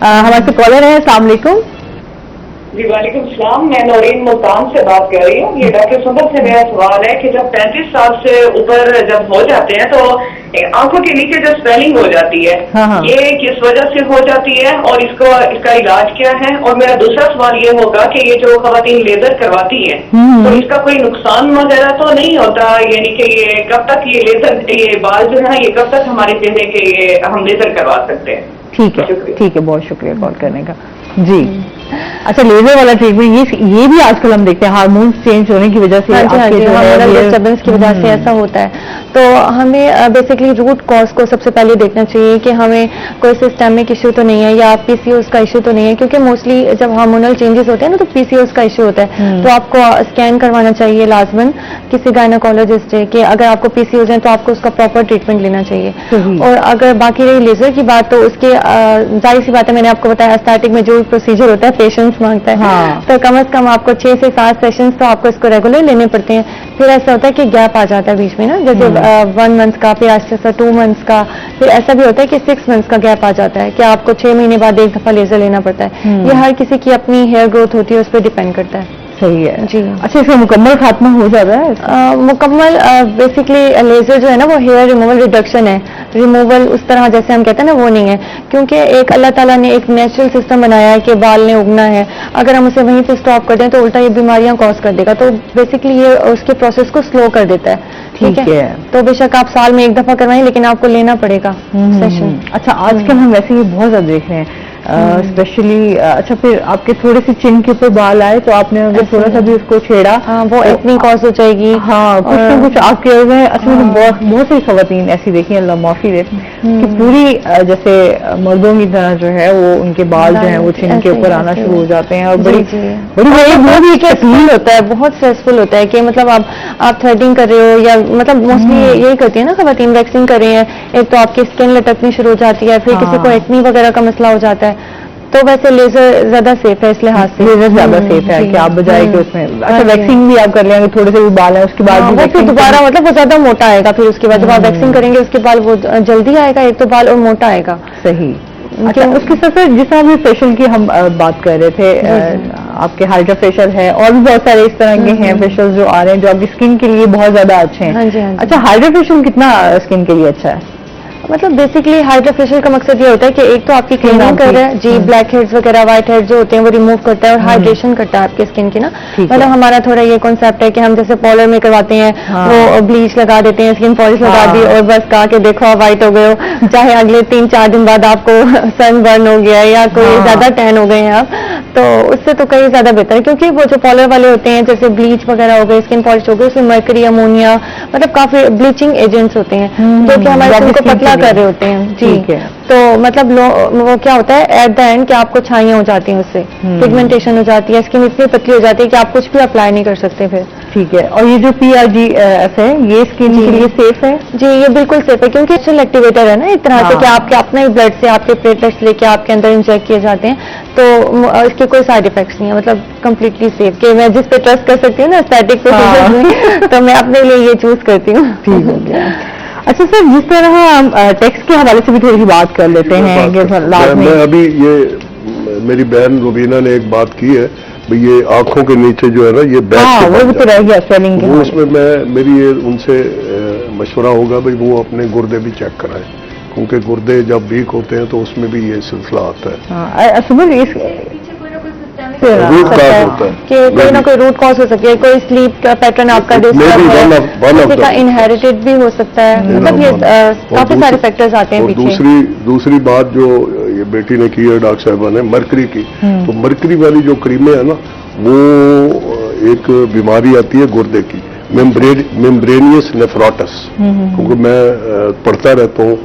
हमारे से कॉलर है, अस्सलाम वालेकुम। जी वालेकुम सलाम, मैं नौरीन मुल्तान से बात कर रही हूँ। ये डॉक्टर सुंदर से मेरा सवाल है कि जब 35 साल से ऊपर जब हो जाते हैं तो आंखों के नीचे जो स्वेलिंग हो जाती है, ये किस वजह से हो जाती है और इसका इलाज क्या है? और मेरा दूसरा सवाल ये होगा कि ये जो खवातीन लेजर करवाती हैं तो इसका कोई नुकसान वगैरह तो नहीं होता, यानी कि ये कब तक ये लेजर, ये बाल जो है ये कब तक हमारे चेहरे के ये हम लेजर करवा सकते हैं? ठीक है, ठीक है, बहुत शुक्रिया कॉल करने का जी। अच्छा, लेजर वाला ट्रीटमेंट ये भी आजकल हम देखते हैं हार्मोन्स चेंज होने की वजह से, हार्मोनल डिस्टर्बेंस की वजह से ऐसा होता है। तो हमें बेसिकली रूट कॉज को सबसे पहले देखना चाहिए कि हमें कोई सिस्टमिक इशू तो नहीं है या पीसीओएस का इशू तो नहीं है, क्योंकि मोस्टली जब हार्मोनल चेंजेस होते हैं ना तो पीसीओएस का इशू होता है। तो आपको स्कैन करवाना चाहिए लाजमन किसी गायनेकोलॉजिस्ट से कि अगर आपको पीसीओएस है तो आपको उसका प्रॉपर ट्रीटमेंट लेना चाहिए। और अगर बाकी रही लेजर की बात, तो उसके जाहिर सी बात है, मैंने आपको बताया एस्थेटिक में जो प्रोसीजर होता है पेशेंस मांगता है। तो कम से कम आपको 6 से 7 सेशंस तो आपको इसको रेगुलर लेने पड़ते हैं। फिर ऐसा होता है कि गैप आ जाता है बीच में ना, जैसे 1 मंथ का, फिर आस्ते आस्ते 2 मंथ्स का, फिर ऐसा भी होता है कि 6 मंथ्स का गैप आ जाता है कि आपको 6 महीने बाद एक दफा लेजर लेना पड़ता है। ये हर किसी की अपनी हेयर ग्रोथ होती है, उस पर डिपेंड करता है। सही है जी। अच्छा, इसका मुकम्मल खात्मा हो जाता है? मुकम्मल बेसिकली लेजर जो है ना वो हेयर रिमूवल रिडक्शन है, रिमूवल उस तरह जैसे हम कहते हैं ना वो नहीं है, क्योंकि एक अल्लाह ताला ने एक नेचुरल सिस्टम बनाया है कि बाल ने उगना है। अगर हम उसे वहीं पे स्टॉप कर दें तो उल्टा ये बीमारियां कॉज कर देगा। तो बेसिकली ये उसके प्रोसेस को स्लो कर देता है। ठीक है, तो बेशक आप साल में एक दफा करवाएं लेकिन आपको लेना पड़ेगा सेशन। अच्छा, आजकल हम वैसे ही बहुत ज्यादा देख रहे हैं स्पेशली। अच्छा, फिर आपके थोड़े से चिन के ऊपर बाल आए तो आपने अगर थोड़ा सा भी उसको छेड़ा, वो इतनी कॉज हो जाएगी। हाँ, कुछ ना कुछ आपके अच्छा, मैंने बहुत सी खवातीन ऐसी देखी, अल्लाह माफी दे, कि पूरी जैसे मर्दों की तरह जो है वो उनके बाल जो है वो चिन के ऊपर आना शुरू हो जाते हैं और बड़ी स्ट्रेसफुल होता है, बहुत स्ट्रेसफुल होता है कि मतलब आप थ्रेडिंग कर रहे हो या मतलब मोस्टली यही करती है ना खवातीन, वैक्सिंग कर रही है, एक तो आपकी स्किन लटकनी शुरू हो जाती है, फिर किसी को एक्नी वगैरह का मसला हो जाता है। तो वैसे लेजर ज्यादा सेफ है इस लिहाज से। लेजर ज्यादा सेफ है कि आप बजाय कि उसमें अच्छा वैक्सिंग भी आप कर लेंगे, थोड़े से भी बाल है उसके बाद वो फिर दोबारा मतलब वो ज्यादा मोटा आएगा, फिर उसके बाद जब आप वैक्सिंग करेंगे उसके बाल वो जल्दी आएगा एक तो बाल और मोटा आएगा। सही। अच्छा, उसके साथ साथ जिस तरह फेशियल की हम बात कर रहे थे, आपके हाइड्रा फेशियल है और भी बहुत सारे इस तरह के हैं फेशियल जो आ रहे हैं जो आपकी स्किन के लिए बहुत ज्यादा अच्छे हैं। अच्छा, हाइड्रा फेशियल कितना स्किन के लिए अच्छा है? मतलब बेसिकली हाइड्रा फेशियल का मकसद ये होता है कि एक तो आपकी क्लीनिंग कर रहा है जी, ब्लैक हेड्स वगैरह व्हाइट हेड्स जो होते हैं वो रिमूव करता है और हाइड्रेशन करता है आपकी स्किन की ना। मतलब हमारा थोड़ा ये कॉन्सेप्ट है कि हम जैसे पॉलर में करवाते हैं वो ब्लीच लगा देते हैं, स्किन पॉलिश लगा दी और बस कहा के देखो आप व्हाइट हो गए हो, चाहे अगले 3-4 दिन बाद आपको सन बर्न हो गया या कोई ज्यादा टैन हो गए हैं आप, तो उससे तो कहीं ज्यादा बेहतर है। क्योंकि वो जो पॉलर वाले होते हैं जैसे ब्लीच वगैरह हो गए, स्किन पॉलिश हो गई, उसमें मर्करी, अमोनिया, मतलब काफी ब्लीचिंग एजेंट्स होते हैं जो कि हमारे स्किन को पतला कर रहे होते हैं जी। तो मतलब वो क्या होता है एट द एंड कि आपको छाइयां हो जाती हैं, उससे पिगमेंटेशन हो जाती है, स्किन इतनी पतली हो जाती है कि आप कुछ भी अप्लाई नहीं कर सकते फिर। ठीक है, और ये जो PRGF है ये स्किन के लिए सेफ है? जी, ये बिल्कुल सेफ है क्योंकि नेचुरल एक्टिवेटर है ना एक तरह से कि आपके अपने ही ब्लड से आपके प्लेटलेट्स लेके आपके अंदर इंजेक्ट किए जाते हैं, तो इसके कोई साइड इफेक्ट्स नहीं है, मतलब कंप्लीटली सेफ। कि मैं जिस पे ट्रस्ट कर सकती हूँ ना एस्थेटिक प्रोसीजर में, तो मैं अपने लिए ये चूज करती हूँ। ठीक हो गया। अच्छा सर, जिस तरह हम टैक्स के हवाले से भी थोड़ी सी बात कर लेते हैं कि मैं अभी ये मेरी बहन रुबीना ने एक बात की है, ये आंखों के नीचे जो है ना ये बैग वो भी तो रह गया स्वेलिंग के, वो उसमें मेरी ये उनसे मशवरा होगा भाई वो अपने गुर्दे भी चेक कराएं, क्योंकि गुर्दे जब वीक होते हैं तो उसमें भी ये सिलसिला आता है। रूट कॉज होता है कि कोई ना कोई रूट कॉज हो सकती है, कोई स्लीप का पैटर्न आपका डिस्टर्ब है, किसी का इनहेरिटेड भी हो सकता है, मतलब ये काफी सारे फैक्टर्स आते हैं पीछे। दूसरी बात जो ये बेटी ने की है डॉक्टर साहबा ने मरकरी की, तो मरकरी वाली जो क्रीमें है ना वो एक बीमारी आती है गुर्दे की, मेम्ब्रेनियस नेफ्रोटिस, क्योंकि मैं पढ़ता रहता हूँ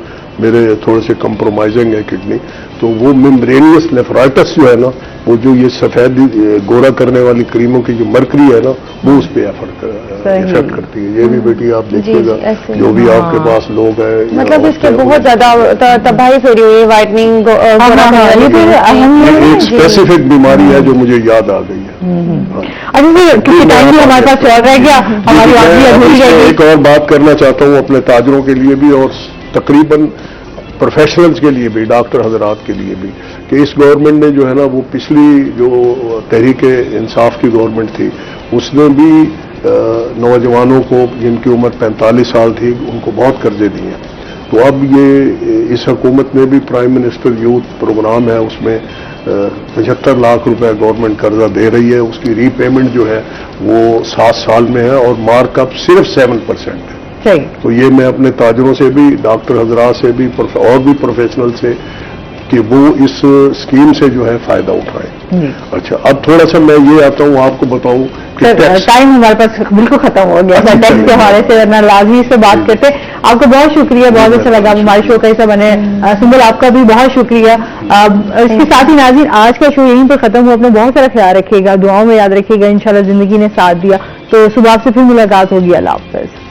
मेरे थोड़े से कंप्रोमाइजिंग है किडनी, तो वो मेम्ब्रेनियस नेफ्राइटिस जो है ना, वो जो ये सफेद गोरा करने वाली क्रीमों की जो मरकरी है ना, वो उस पर इफेक्ट करती है। ये भी बेटी आप देखिएगा, जो भी आपके पास लोग हैं, मतलब इसके बहुत ज्यादा तबाही फेरी हुई है, वाइटनिंग। एक स्पेसिफिक बीमारी है जो मुझे याद आ गई है। क्योंकि टाइम भी हमारे पास शॉर्ट रह गया, हमारी बात भी अधूरी रह गई। एक और बात करना चाहता हूँ अपने ताजरों के लिए भी और तकरीबन प्रोफेशनल्स के लिए भी, डॉक्टर हजरात के लिए भी, कि इस गवर्नमेंट ने जो है ना, वो पिछली जो तहरीक इंसाफ की गवर्नमेंट थी, उसने भी नौजवानों को जिनकी उम्र 45 साल थी उनको बहुत कर्जे दिए। तो अब ये इस हुकूमत ने भी प्राइम मिनिस्टर यूथ प्रोग्राम है, उसमें 75 लाख रुपए गवर्नमेंट कर्जा दे रही है। उसकी रीपेमेंट जो है वो 7 साल में है और मार्कअप सिर्फ 7% है। तो ये मैं अपने ताजरों से भी, डॉक्टर हजरात से भी और भी प्रोफेशनल से, कि वो इस स्कीम से जो है फायदा उठाएं। अच्छा, अब थोड़ा सा मैं ये आता हूँ आपको बताऊं कि टाइम हमारे पास बिल्कुल खत्म हो गया था टैक्स के हवाले से, वरना लाजमी से बात करते। आपको बहुत शुक्रिया, बहुत अच्छा लगा हमारे शो का हिस्सा बने। सुंबल, आपका भी बहुत शुक्रिया। इसके साथ ही नाज़रीन, आज का शो यहीं पर खत्म हुआ। अपना बहुत सारा ख्याल रखिएगा, दुआओं में याद रखिएगा। इंशाल्लाह जिंदगी ने साथ दिया तो सुबह आपसे फिर मुलाकात होगी। अल्लाह हाफ़िज़।